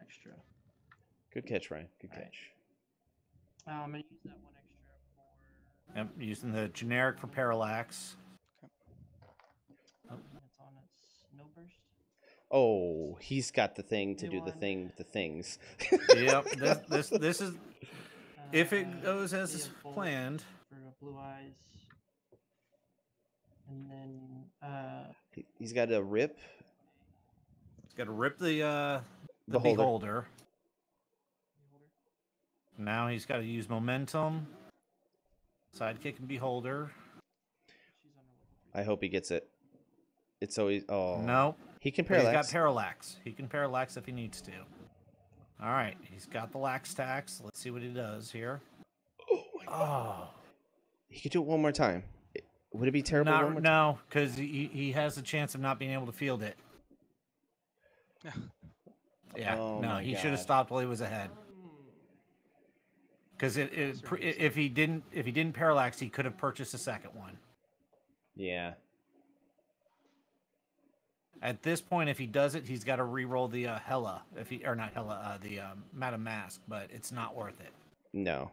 extra. Good catch, Ryan. Good Alright. catch. I'm gonna use that 1 extra for. Yep, using the generic for parallax. It's on its no burst. Oh, he's got the thing to do the A1. thing with the things. Yep, this is if it goes as Day of Bolt planned. for Blue Eyes, and then He's got to rip. He's got to rip the Beholder. beholder. Now he's got to use momentum. Sidekick and beholder. I hope he gets it. It's always Nope. He can But he's parallax. got parallax. He can parallax if he needs to. All right, he's got the lax tax. Let's see what he does here. Oh my God. He could do it one more time. Would it be terrible? One more time? No, because he has a chance of not being able to field it. Yeah, Oh no, my he should have God. stopped while he was ahead. Because if he didn't parallax, he could have purchased a second one. Yeah. At this point, if he does it, he's got to re-roll the Hella. The Madam Mask, but it's not worth it. No.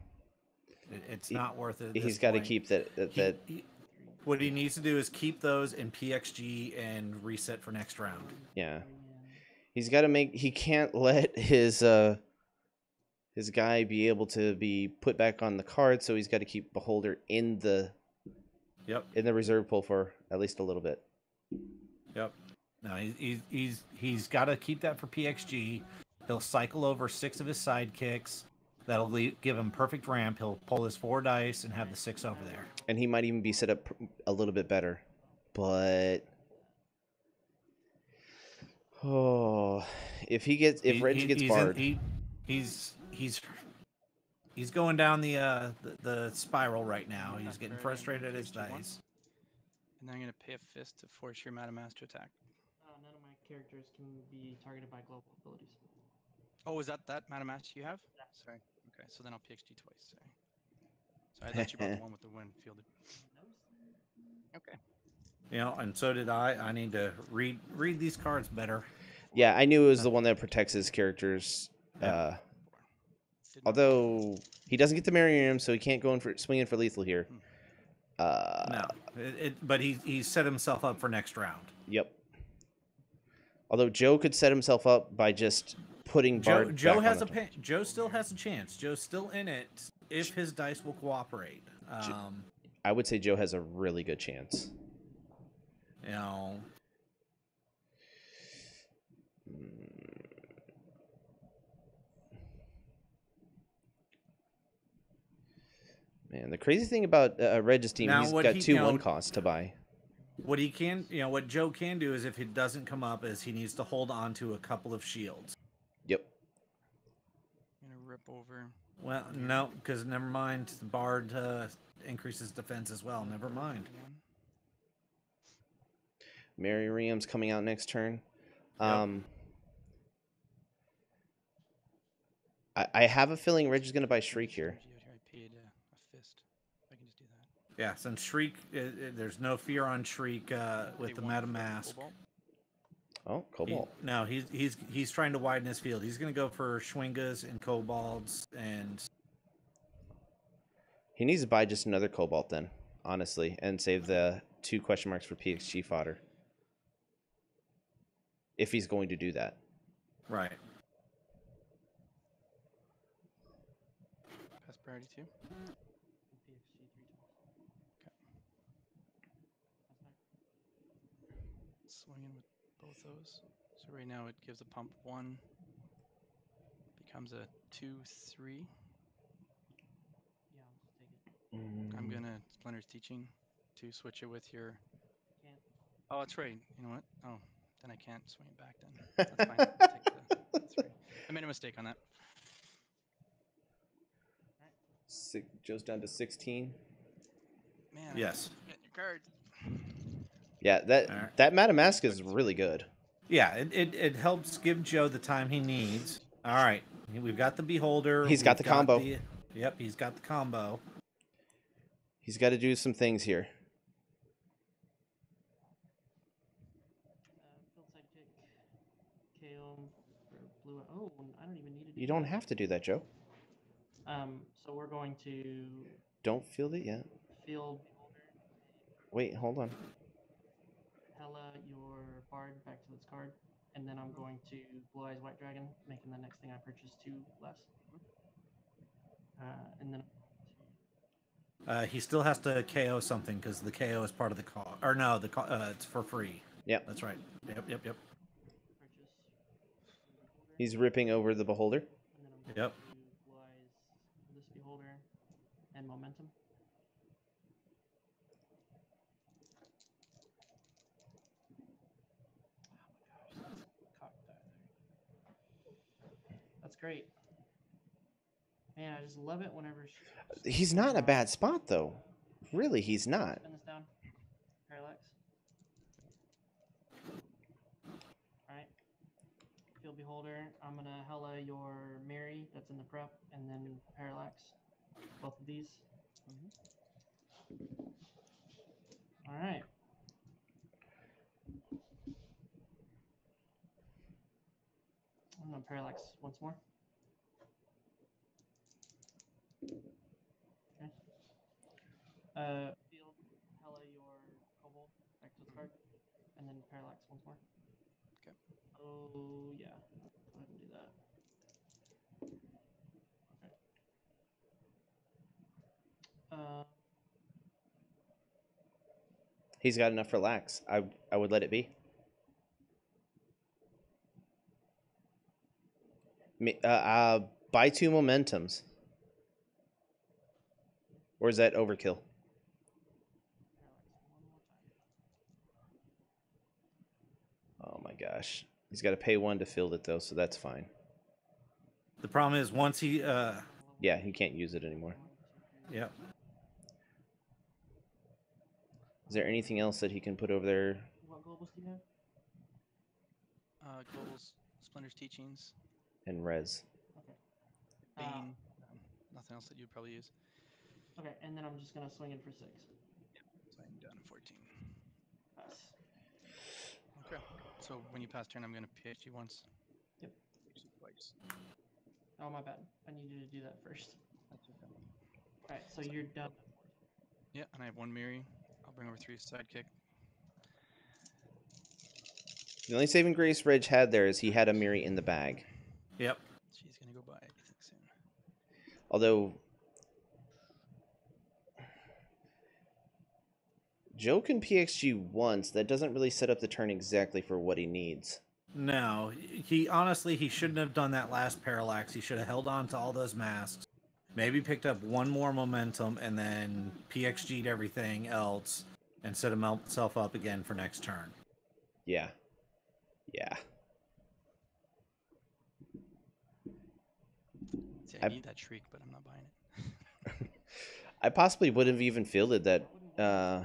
It's not worth it. He's got to keep that. What he needs to do is keep those in PXG and reset for next round. Yeah. He's got to make. He can't let his guy be able to be put back on the card, so he's got to keep Beholder in the. Yep. In the reserve pool for at least a little bit. Yep. No, he's got to keep that for PXG. He'll cycle over 6 of his sidekicks. That'll give him perfect ramp. He'll pull his 4 dice and have the 6 over there. And he might even be set up a little bit better, but if Reg gets barred, he's going down the spiral right now. He's getting frustrated at his dice. And then I'm going to pay a fist to force your Madam Master attack. None of my characters can be targeted by global abilities. Oh, is that Madam Master you have? Yeah. Sorry. Okay, so then I'll PXD twice. Sorry. So I thought you brought the one with the wind fielded. Okay. You know, and so did I. I need to read these cards better. Yeah, I knew it was the one that protects his characters. Yeah. Although he doesn't get to marry him, so he can't go in for swinging for lethal here. No, but he set himself up for next round. Yep. Although Joe could set himself up by just putting Bard. Joe has Joe still has a chance. Joe's still in it if his dice will cooperate. I would say Joe has a really good chance. You know. Man, the crazy thing about Reg's team, he's got 2 1 costs to buy. What Joe can do is if it doesn't come up, is he needs to hold on to a couple of shields. Yep. I'm gonna rip over. Well, no, because never mind. The Bard increases defense as well. Never mind. Mary Riam's coming out next turn. Yep. I have a feeling Reg is going to buy Shriek here. I paid a fist. I can just do that. Yeah, since Shriek, there's no fear on Shriek with the Madam Mask. Oh, Cobalt. He's trying to widen his field. He's going to go for Schwingas and Kobolds, and he needs to buy just another Cobalt then, honestly, and save the 2 question marks for PXG fodder. If he's going to do that. Right. Pass priority 2. Swinging with both those. So right now it gives a pump 1. Becomes a 2-3. Yeah, I'll just take it. I'm gonna Splinter's Teaching to switch it with your. Can't. Oh, that's right. You know what? Oh, then I can't swing it back. Then that's fine. I'll take the 3. I made a mistake on that. Joe's down to 16. Man. Yes. Get your card. Yeah, that Madam Mask is really good. Yeah, it helps give Joe the time he needs. All right, we've got the Beholder. He's got the combo. Yep, he's got the combo. He's got to do some things here. Field sidekick. KO him for blue. Oh, I don't even need to do You don't that. have to do that, Joe. So we're going to Don't field it yet. field Wait, hold on. Hela your bard back to its card, and then I'm going to Blue Eyes White Dragon, making the next thing I purchase 2 less. And then He still has to KO something because the KO is part of the cost. Or no, it's for free. Yep. That's right. Yep. purchase He's ripping over the beholder. and then I'm going Yep. to Blue Eyes this beholder and momentum. That's great. Man, I just love it whenever He's not in a bad spot, though. Really, he's not. Spin this down. Parallax. Alright. Field Beholder. I'm gonna Hela your Mary that's in the prep, and then Parallax. Both of these. Alright. I'm gonna Parallax once more. Okay. Field Hela your Kobold back to its card, and then Parallax once more. Okay. Oh yeah. Go ahead and do that. Okay. He's got enough for lax. I would let it be. Buy 2 momentums. Or is that overkill? Oh my gosh. He's got to pay 1 to field it, though, so that's fine. The problem is once he. Yeah, he can't use it anymore. Yep. Is there anything else that he can put over there? What globals do you have? Globals, Splinter's Teachings, And res. Okay. Bane. Nothing else that you'd probably use. Okay, and then I'm just gonna swing in for 6. So I'm down to 14. Pass. Okay. So when you pass turn, I'm going to PhD once. Yep. PhD twice. Oh my bad. I need you to do that first. That's okay. Alright, so you're done. Yeah, and I have 1 Miri. I'll bring over 3 sidekick. The only saving grace Reg had there is he had a Miri in the bag. Yep. She's going to go by, I think, soon. Although Joe can PXG once, that doesn't really set up the turn exactly for what he needs. No, he shouldn't have done that last parallax. He should have held on to all those masks. Maybe picked up 1 more momentum and then PXG'd everything else and set himself up again for next turn. Yeah. Yeah. See, I need that shriek, but I'm not buying it. I possibly would have even fielded that. No,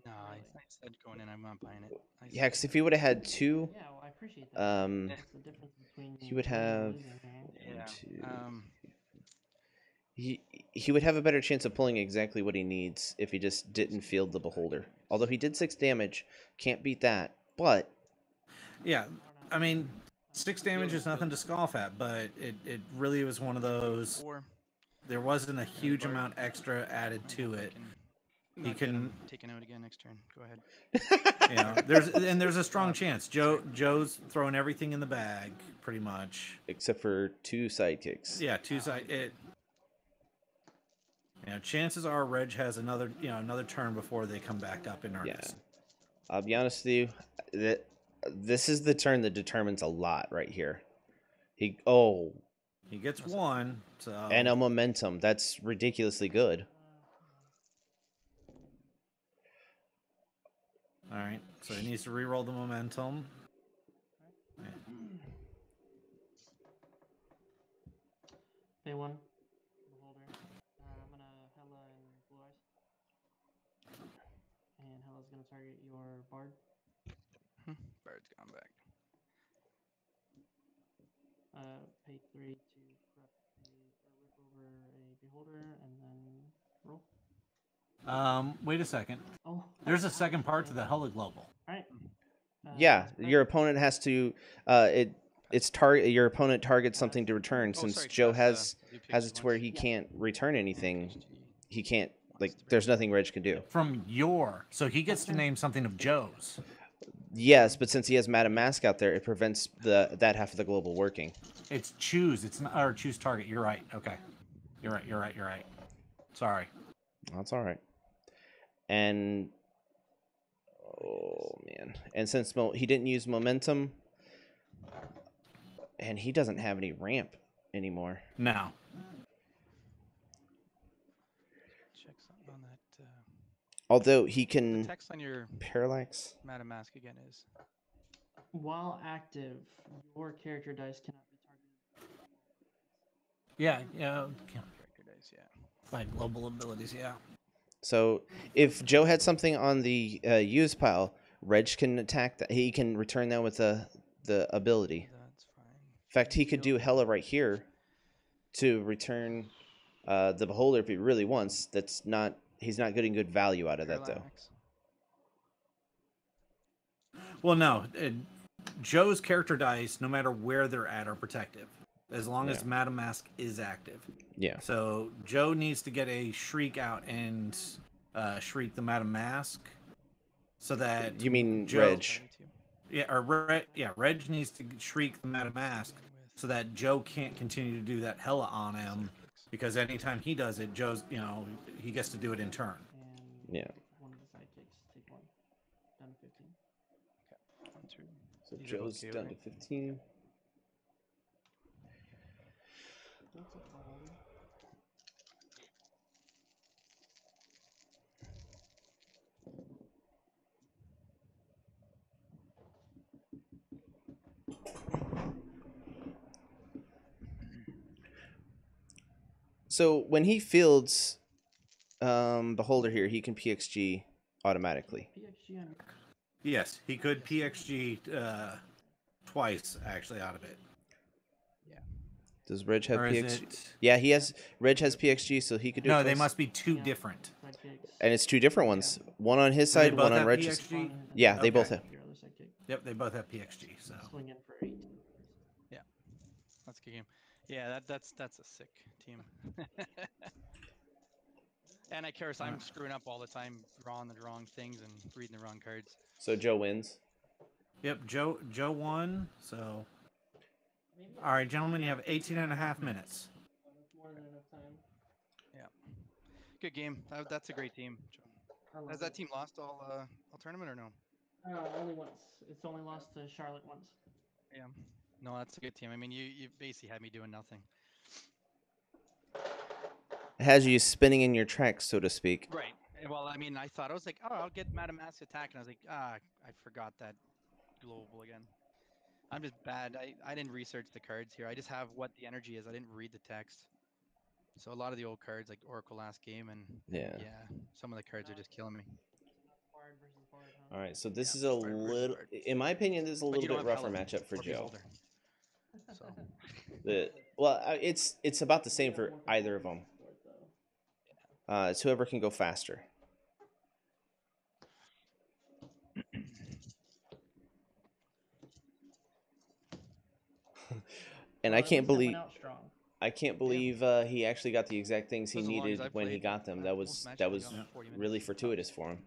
I said going in, I'm not buying it. Yeah, because if he would have had 2, Yeah, well, I appreciate that. That's the difference between he would winning and have losing, man. Yeah. 1, 2. He would have a better chance of pulling exactly what he needs if he just didn't field the beholder. Although he did 6 damage, can't beat that. But Yeah, I mean, 6 damage is nothing to scoff at, but it really was one of those. 4. There wasn't a huge amount extra added to it. He can- can taken out again next turn. Go ahead. You know, there's a strong chance. Joe's throwing everything in the bag, pretty much. except for 2 sidekicks. Yeah, 2 side. Chances are Reg has another turn before they come back up in earnest. Yeah. I'll be honest with you, this is the turn that determines a lot right here. He gets 1, so and a momentum. That's ridiculously good. all right. So he needs to re-roll the momentum. Day 1. Beholder. I'm gonna Hela and Blue Eyes. And Hela's gonna target your Bard. Bird's gone back. Pay 3 to prep or rip over a Beholder, and then roll. Wait a second. Oh. There's a second part to the Hella Global. Alright. Yeah, that's your perfect. opponent has to. Your opponent targets something to return. Oh, Since sorry, Joe Tess, has do has PXG it to where once. he Yeah. can't return anything. PXG He can't once to There's bring nothing Reg can do. From your, so he gets to name something of Joe's. Yes, but since he has Madam Mask out there, it prevents that half of the global working. It's choose. It's not or choose target. You're right. Okay. You're right. You're right. You're right. Sorry. That's all right. And oh man, and since he didn't use momentum, and he doesn't have any ramp anymore. Now. check something on that. Although he The can text on your parallax. Madam Mask again is. While active, your character dice cannot be targeted. Yeah. Yeah. Character dice, yeah. By global abilities. Yeah. So if Joe had something on the use pile, Reg can attack that. He can return that with the ability. That's fine. In fact, he could do Hella right here to return the beholder if he really wants. He's not getting good value out of that though. Parallax. Well, no. Joe's character dice, no matter where they're at, are protective, as long as Madam Mask is active. Yeah. So Joe needs to get a shriek out and shriek the Madam Mask, so that You mean Joe, Reg? Yeah, or Reg needs to shriek the Madam Mask, so that Joe can't continue to do that Hella on him, because anytime he does it, Joe's he gets to do it in turn. And Yeah. one of the sidekicks take one. Down to 15. Okay. 1, 2. So These are both Joe's KO'd, down right? to 15. What's up, beholder? So when he fields beholder here, he can PXG automatically. PXG on Yes, he could PXG twice actually out of it. Does Reg have Or is PXG? it? Yeah, he has. Reg has PXG, so he could do it No, they twice. must be two different. sidekicks. And it's two different ones. One on his Do they side, both one on have Reg's. PXG? Yeah, they both Okay. have. Your other sidekick. Yep, they both have PXG. So Swing in for 8. That's a good game. Yeah, that's a sick team. And I care, I'm screwing up all the time, drawing the wrong things and reading the wrong cards. So Joe wins. yep, Joe won. So all right, gentlemen, you have 18 and a half minutes. That's more than enough time. Good game. That's a great team. I love Has that it. team lost all tournament or no? Only once. It's only lost to Charlotte once. Yeah. No, that's a good team. I mean, you basically had me doing nothing. It has you spinning in your tracks, so to speak. Right. Well, I mean, I was like, oh, I'll get Madam Mask attack, and I was like, I forgot that global again. I'm just bad. I didn't research the cards here. I just have what the energy is. I didn't read the text. So a lot of the old cards, like Oracle last game, and Yeah. some of the cards are just killing me. Hard versus hard, huh? All right, so this Yeah, is a hard versus little, hard. in my opinion, this is a But little you don't bit have rougher Hella matchup for or Joe. Beholder. So It's about the same for either of them. It's whoever can go faster. And I can't believe he actually got the exact things he As long as needed I when he played, got them. That was most matches we got 40 minutes. really fortuitous for him.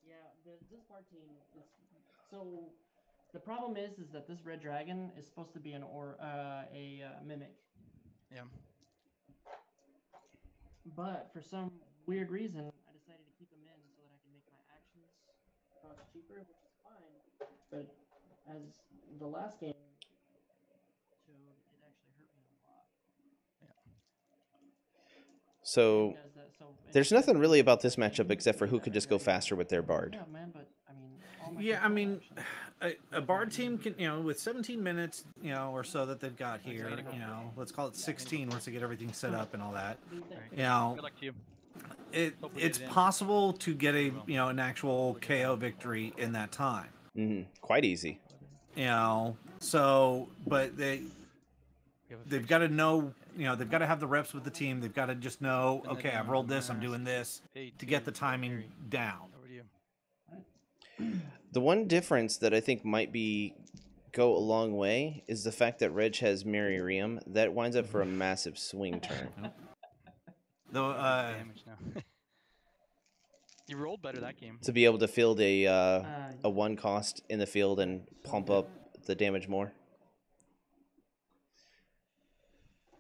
Yeah, this bar team is so. The problem is that this red dragon is supposed to be a mimic. Yeah. But for some weird reason, I decided to keep him in so that I can make my actions cost cheaper, which is fine. But as the last game showed, it actually hurt me a lot. So there's nothing really about this matchup except for who could just go faster with their bard. Yeah, man, but I mean, all my Yeah, I control mean, actions. a bard team can, with 17 minutes, or so that they've got here, let's call it 16 once they get everything set up and all that. Good luck to you. It's possible to get an actual KO victory in that time. Mm-hmm. Quite easy. So, but they've got to know, they've got to have the reps with the team. They've got to just know, okay, I've rolled this, I'm doing this, to get the timing down. Over to you. The one difference that I think might go a long way is the fact that Reg has Mary that winds up for a massive swing turn. Though, Damage now. You rolled better that game. To be able to field a 1 cost in the field and pump up the damage more.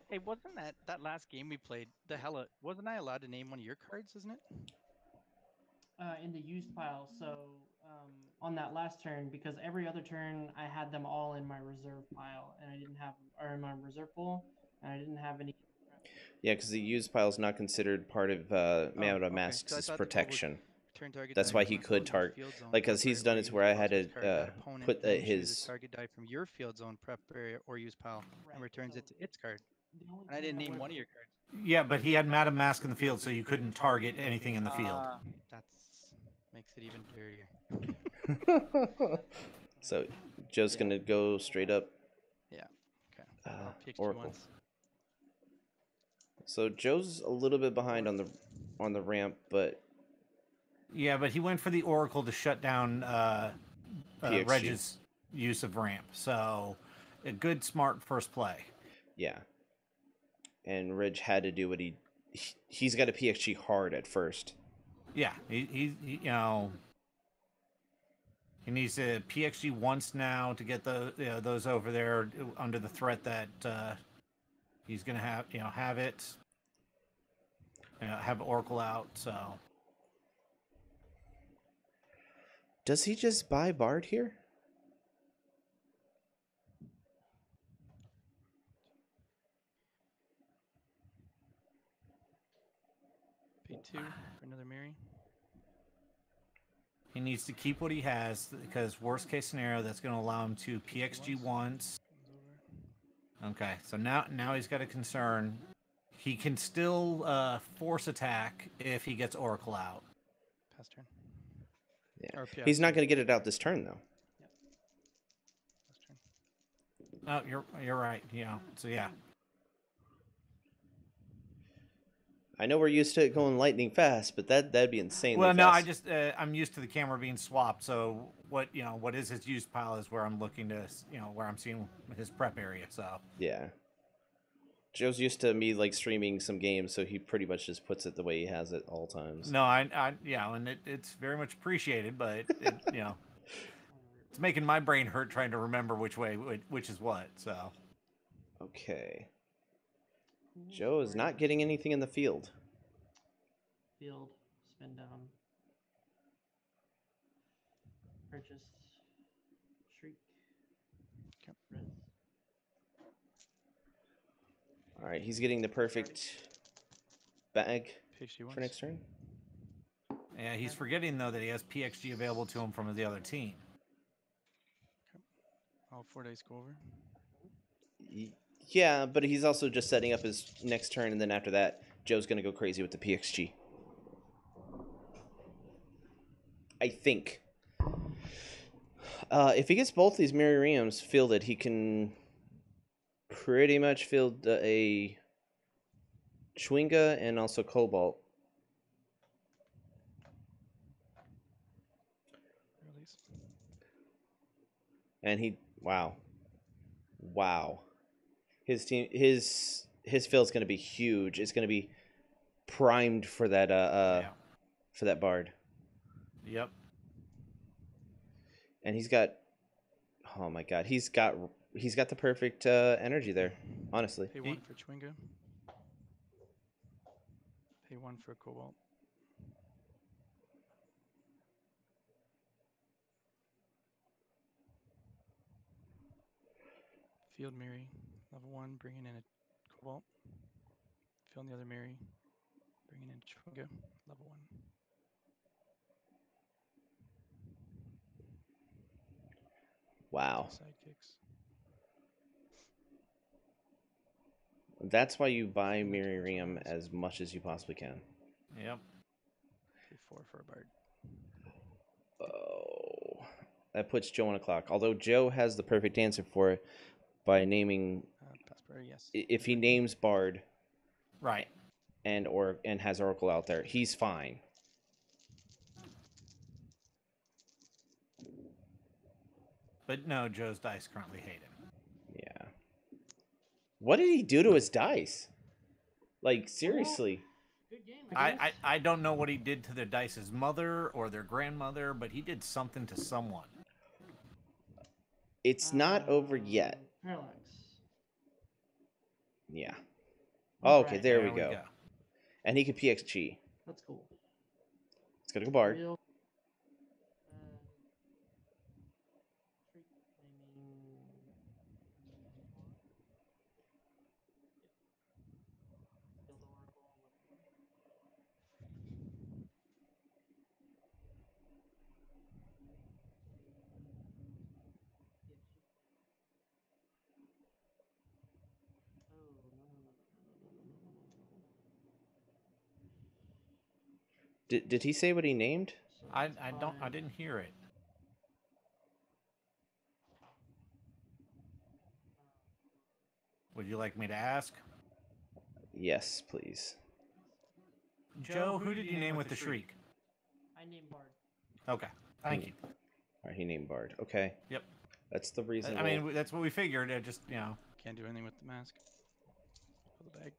Hey, wasn't that last game we played, wasn't I allowed to name one of your cards, isn't it? In the used pile, so on that last turn, because every other turn I had them all in my reserve pile, and I didn't have, or in my reserve pool, and I didn't have any. Yeah, because the used pile is not considered part of Man of Masks' protection. That's why he could target, like, because he's done it to where I had to put his target die from your field zone prep area or use pile and returns it to its card. And I didn't name one of your cards. yeah, but he had Madam Mask in the field, so you couldn't target anything in the field. That makes it even dirtier. So Joe's gonna go straight up. Yeah. Okay. Oracle. Once. So Joe's a little bit behind on the ramp, but yeah, but he went for the Oracle to shut down Reg's use of ramp. So a good, smart first play. Yeah. And Reg had to do what he's got a PXG hard at first. Yeah, he you know, he needs to PXG once now to get those over there under the threat that he's gonna have it, have Oracle out. So does he just buy Bard here? Pay 2 for another Mary. He needs to keep what he has, because worst case scenario, that's going to allow him to PXG once. Okay, so now he's got a concern. He can still force attack if he gets Oracle out. Pass turn. Yeah. He's not going to get it out this turn, though. Yep. Pass turn. Oh, you're right. Yeah. So yeah. I know we're used to it going lightning fast, but that'd be insane. Well, no, fast. I'm used to the camera being swapped. So what is his used pile is where I'm looking to where I'm seeing his prep area. So yeah, Joe's used to me like streaming some games, so he pretty much just puts it the way he has it all times. No, and it's very much appreciated, but it's making my brain hurt trying to remember which is what. So okay. Joe is not getting anything in the field. Field, spin down, purchase, shriek, res. All right, he's getting the perfect bag for next turn. Yeah, he's forgetting though that he has PXG available to him from the other team. Okay. All 4 days go over. Yeah, but he's also just setting up his next turn, and then after that, Joe's going to go crazy with the PXG. I think. If he gets both these Miriams fielded, he can pretty much field a Chwinga and also Cobalt. Release. And wow. His team, his field's going to be huge. It's going to be primed for that for that Bard. Yep. And he's got, oh my god, he's got the perfect energy there. Honestly. Pay 1 for Chwinga. Pay 1 for Cobalt. Field Mary, level 1, bringing in a Cobalt. Field the other Mary, bringing in Chwinga, level 1. Wow. Sidekicks. That's why you buy Miriam as much as you possibly can. Yep. Pay 4 for a Bard. Oh, that puts Joe on a clock. Although Joe has the perfect answer for it by naming. Yes. If he names Bard, right, and has Oracle out there, he's fine. But no, Joe's dice currently hate him. Yeah. What did he do to his dice? Like, seriously. Good game, I guess. I don't know what he did to their dice's mother or their grandmother, but he did something to someone. It's not over yet. Parallax. Yeah. Oh, okay, Right, there we go. And he could PXG. That's cool. Let's go to Bard. Real, Did he say what he named? I didn't hear it. Would you like me to ask? Yes, please. Joe, who did you name with the shriek? I named Bard. Okay, thank you. All right, he named Bard. Okay. Yep. That's the reason. I mean, that's what we figured. It just, Can't do anything with the mask. Pull the bag.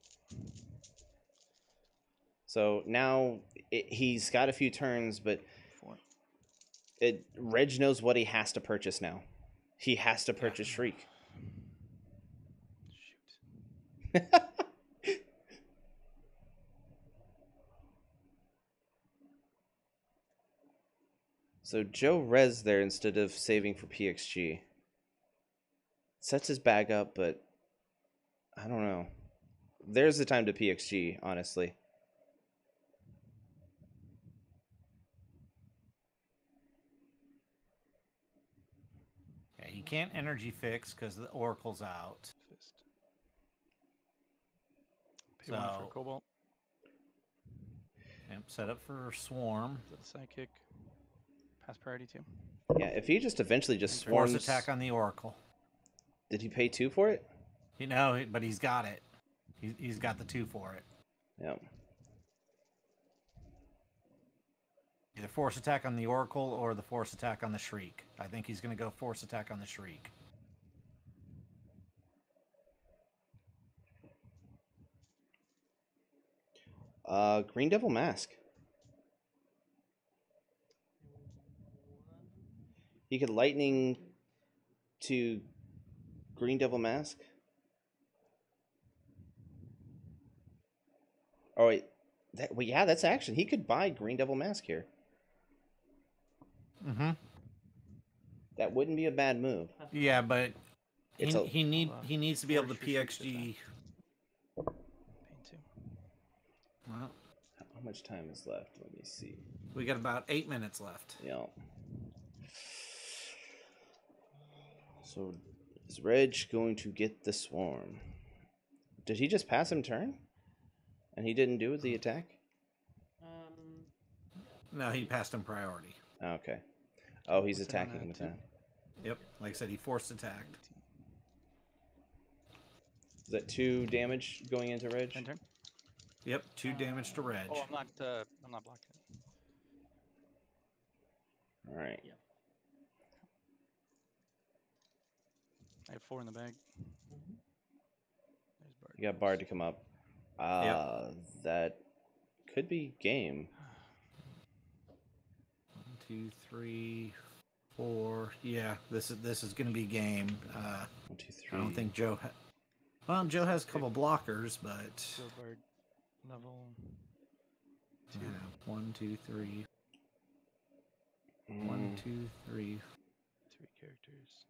So now he's got a few turns, but 4. Reg knows what he has to purchase now. He has to purchase Shriek. Shoot. So Joe res there instead of saving for PXG. Sets his bag up, but I don't know. There's the time to PXG, honestly. yeah, he can't energy fix because the Oracle's out. Fist. Pay 1 for Cobalt. Yep, set up for Swarm. Is that a sidekick? Pass priority 2. Yeah, if he just eventually just Force swarms... attack on the Oracle. Did he pay 2 for it? But he's got it. He's got the 2 for it. Yep. Either force attack on the Oracle or the force attack on the Shriek. I think he's going to go force attack on the Shriek. Green Devil Mask. He could lightning to Green Devil Mask. Oh wait, yeah, that's action. He could buy Green Devil Mask here. Mm-hmm. That wouldn't be a bad move. Yeah, but It's he needs to be able to PXG. Pain 2. Well, How much time is left? Let me see. we got about 8 minutes left. Yeah. So is Reg going to get the swarm? Did he just pass him turn? And he didn't do the attack? No, he passed him priority. Okay. Oh, he's What's it on attacking that with too? that. Yep, like I said, he forced attacked. Is that 2 damage going into Reg? End turn. Yep, 2 damage to Reg. Oh, I'm not blocking. All right. I have 4 in the bag. There's Bard. You got Bard to come up. That could be game. 1, 2, 3, 4. Yeah, this is going to be game. 1, 2, 3. I don't think Joe. Well, Joe has a couple blockers, but Still Bard. Level 2. 1, 2, 3. 1, 2, 3. 3 characters.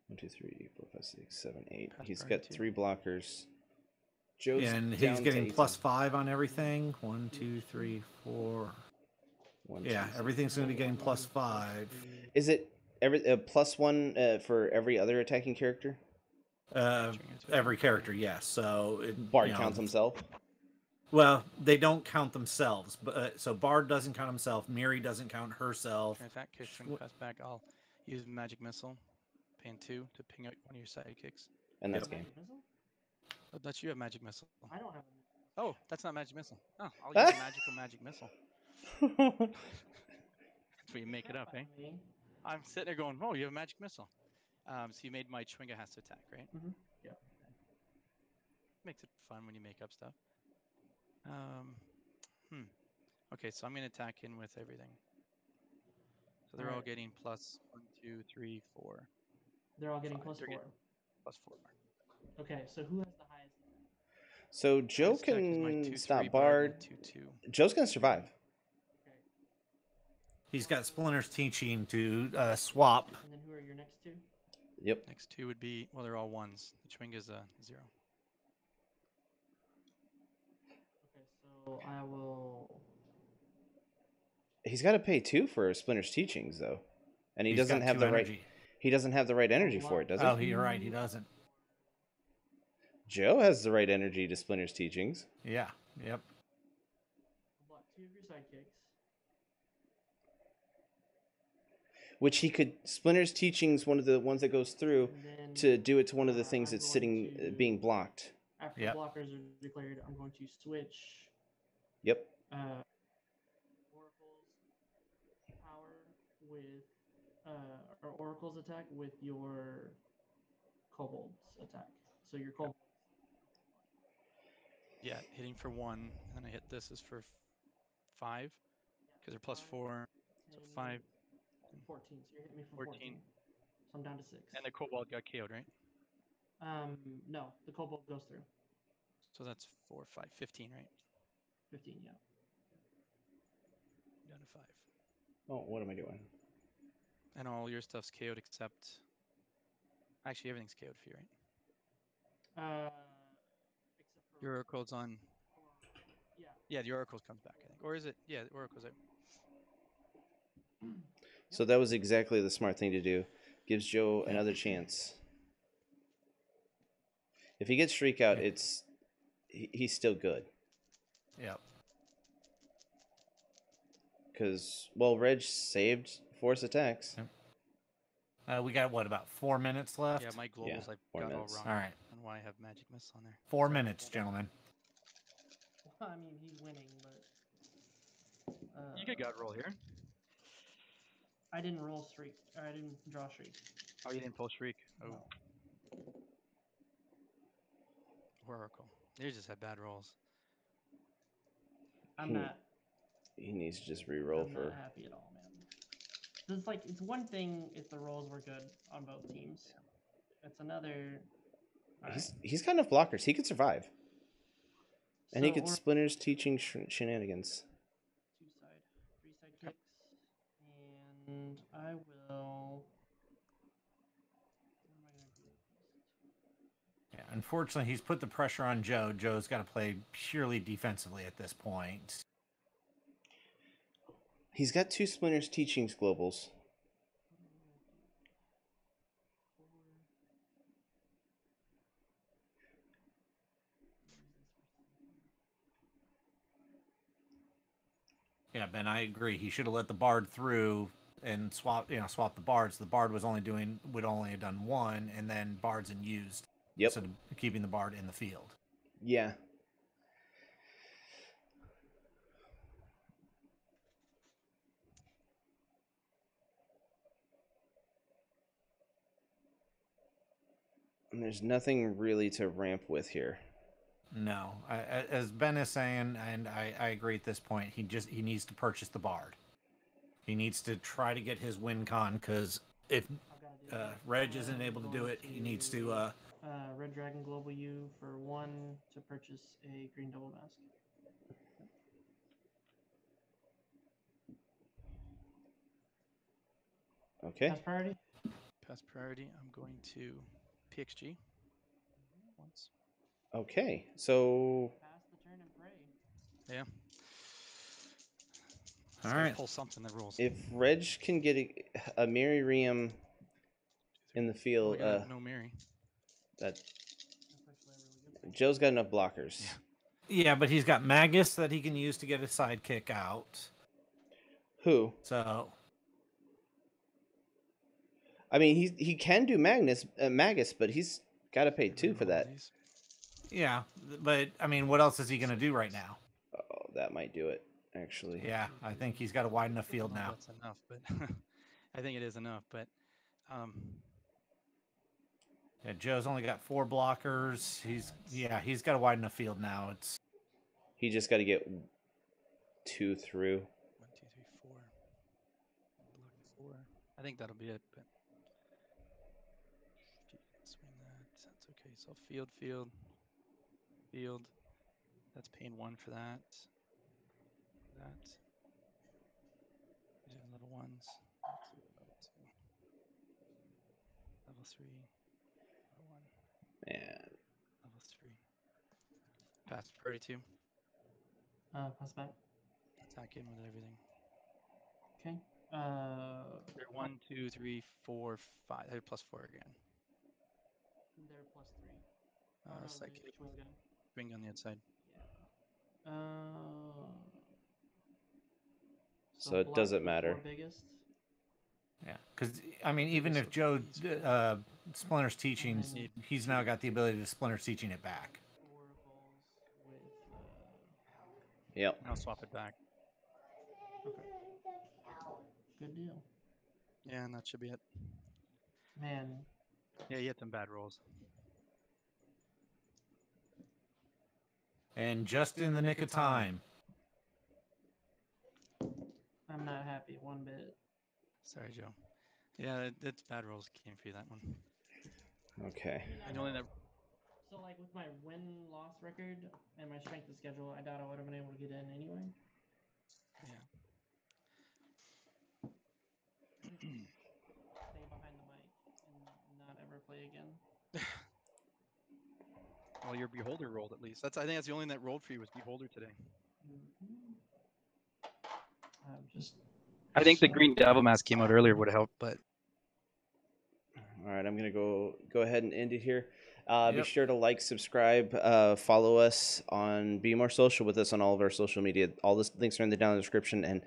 1, 2, 3, 4, 5, 6, 7, 8. Pass He's priority got 2. 3 blockers. Joe's Yeah, and down he's to getting 18. +5 on everything. 1, 2, 3, 4. 1, Yeah, 2, 3. everything's going to be getting +5. Is it +1 for every other attacking character? Every character, yes. So Bard counts himself. Well, they don't count themselves, but so Bard doesn't count himself. Miri doesn't count herself. Turn attack, kick, turn pass back. I'll use magic missile. Pain 2 to ping out one of your sidekicks. And that's Magic game. missile? Oh, that's you have magic missile. I don't have a Oh, that's not magic missile. Oh, I'll use magic missile. That's where you make it up, eh? I'm sitting there going, oh, you have a magic missile. So you made my Chwinga has to attack, right? Mm-hmm. Yeah. Makes it fun when you make up stuff. Okay, so I'm going to attack in with everything. So they're all getting plus 1, 2, 3, 4. They're all getting 5. plus They're 4. getting plus 4. Okay, so who has the highest attack? So Joe Highest attack is my can 2, 3 stop bard and Bard. a 2, 2. Joe's gonna survive. Okay. He's got Splinter's teaching to swap. And then who are your next two? Yep. Next 2 would be, well, they're all 1s. The Chwinga's a 0. Okay, so I will. He's got to pay 2 for Splinter's teachings, though, and he He's doesn't got have 2 the energy. right. He doesn't have the right energy for it, does he? Oh, you're right. He doesn't. Joe has the right energy to Splinter's teachings. Yeah. Yep. Block 2 of your sidekicks. Which he could Splinter's teachings, one of the ones that goes through, And then, to do it to one of the things I'm that's going sitting to- being blocked. After Yep. the blockers are declared, I'm going to switch Yep. Oracle's power with or Oracle's attack with your Kobold's attack. So your Kobold. Yeah, hitting for 1, and then I hit this is for 5, because they're plus 4. So 5. 14. So you're hitting me for 14. So I'm down to 6. And the Kobold got KO'd, right? No, the Kobold goes through. So that's 4, 5, 15, right? 15, yeah. Down to 5. Oh, what am I doing? And all your stuff's KO'd except... Actually, everything's KO'd for you, right? Except for Your Oracle's on... yeah. Yeah, the Oracle's comes back, I think. Or is it? Yeah, the Oracle's out. So that was exactly the smart thing to do. Gives Joe another chance. If he gets Shriek out, he's still good. Yep. Because, well, Reg saved force attacks. Yep. We got, what, about 4 minutes left? Yeah, my globals I 4 got minutes. all wrong. All right. On why I have Magic Miss on there. 4 minutes, gentlemen. Well, I mean, he's winning, but You get God roll here. I didn't roll Shriek. I didn't draw Shriek. Oh, you didn't pull Shriek? Oh. No. Oracle. They just had bad rolls. I'm not. He needs to just re-roll I'm for... not happy at all, man. It's like, it's one thing if the rolls were good on both teams. It's another. He's got enough blockers. He could survive. And he So, could Splinter's teaching shenanigans. 3 side kicks, and I will. What am I gonna do with these? Yeah, unfortunately, he's put the pressure on Joe. Joe's got to play purely defensively at this point. He's got 2 Splinter's teachings globals. Yeah, Ben, I agree. He should have let the Bard through and swap the Bards. The Bard would only have done 1, and then Bards and used. Yep. Instead of keeping the Bard in the field. Yeah. And there's nothing really to ramp with here. No, as Ben is saying, and I agree at this point, he needs to purchase the Bard. He needs to try to get his win con, because if Reg isn't able to do it, he needs to... Red Dragon Global U for 1 to purchase a Green Double Mask. Okay. Pass priority? Pass priority. I'm going to PXG. Once. Okay, so... Pass the turn and pray. Yeah. All Gotta right. pull something that rolls. If Reg can get a Miriam in the field, no Mary. that That's actually a really good thing. Joe's got enough blockers. Yeah, but he's got Magus that he can use to get his sidekick out. Who? So... I mean, he can do Magus, but he's got to pay 2 for that. Yeah, but, I mean, what else is he going to do right now? Oh, that might do it, actually. Yeah, I think he's got a wide enough field now. That's enough, but I think it is enough. But Yeah, Joe's only got 4 blockers. He's got a wide enough field now. It's He just got to get 2 through. 1, 2, 3, 4. Block 4. I think that'll be it. But if you can swing that, that's okay. So field, field, field. That's pain 1 for that. That. These are little ones. Level 2, level 2. Level 3. Level 1. Man. Level 3. Pass priority 2. Pass back. Attack in with everything. Okay. They're 1, 2, 3, 4, 5. They're +4 again. They're +3. Oh, no, Psychic. there's swing gun. Swing on the outside. Yeah. So it block doesn't the matter. 4 biggest. yeah, because I mean, even if Joe Splinter's teachings, then he's now got the ability to Splinter's teaching it back. 4 balls with. Yep. I'll swap it back. Okay. Good deal. Yeah, and that should be it. Man. Yeah, you had some bad rolls. And just in the nick of time. I'm not happy one bit. Sorry, Joe. Yeah, it's bad rolls came for you, that one. Okay. And only that. So, like, with my win-loss record and my strength of schedule, I doubt I would have been able to get in anyway. Yeah. Stay behind the mic and not ever play again. Well, your Beholder rolled at least. I think that's the only thing that rolled for you was Beholder today. I'm just. I think the Green Devil Mask came out earlier would have helped, but. All right, I'm gonna go ahead and end it here. Be Yep. sure to like, subscribe, follow us on Be More Social with us on all of our social media. All the links are in the down in the description, and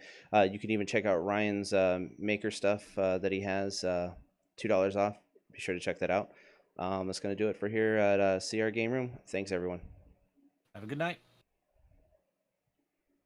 you can even check out Ryan's maker stuff that he has $2 off. Be sure to check that out. That's gonna do it for here at CR Game Room. Thanks everyone. Have a good night.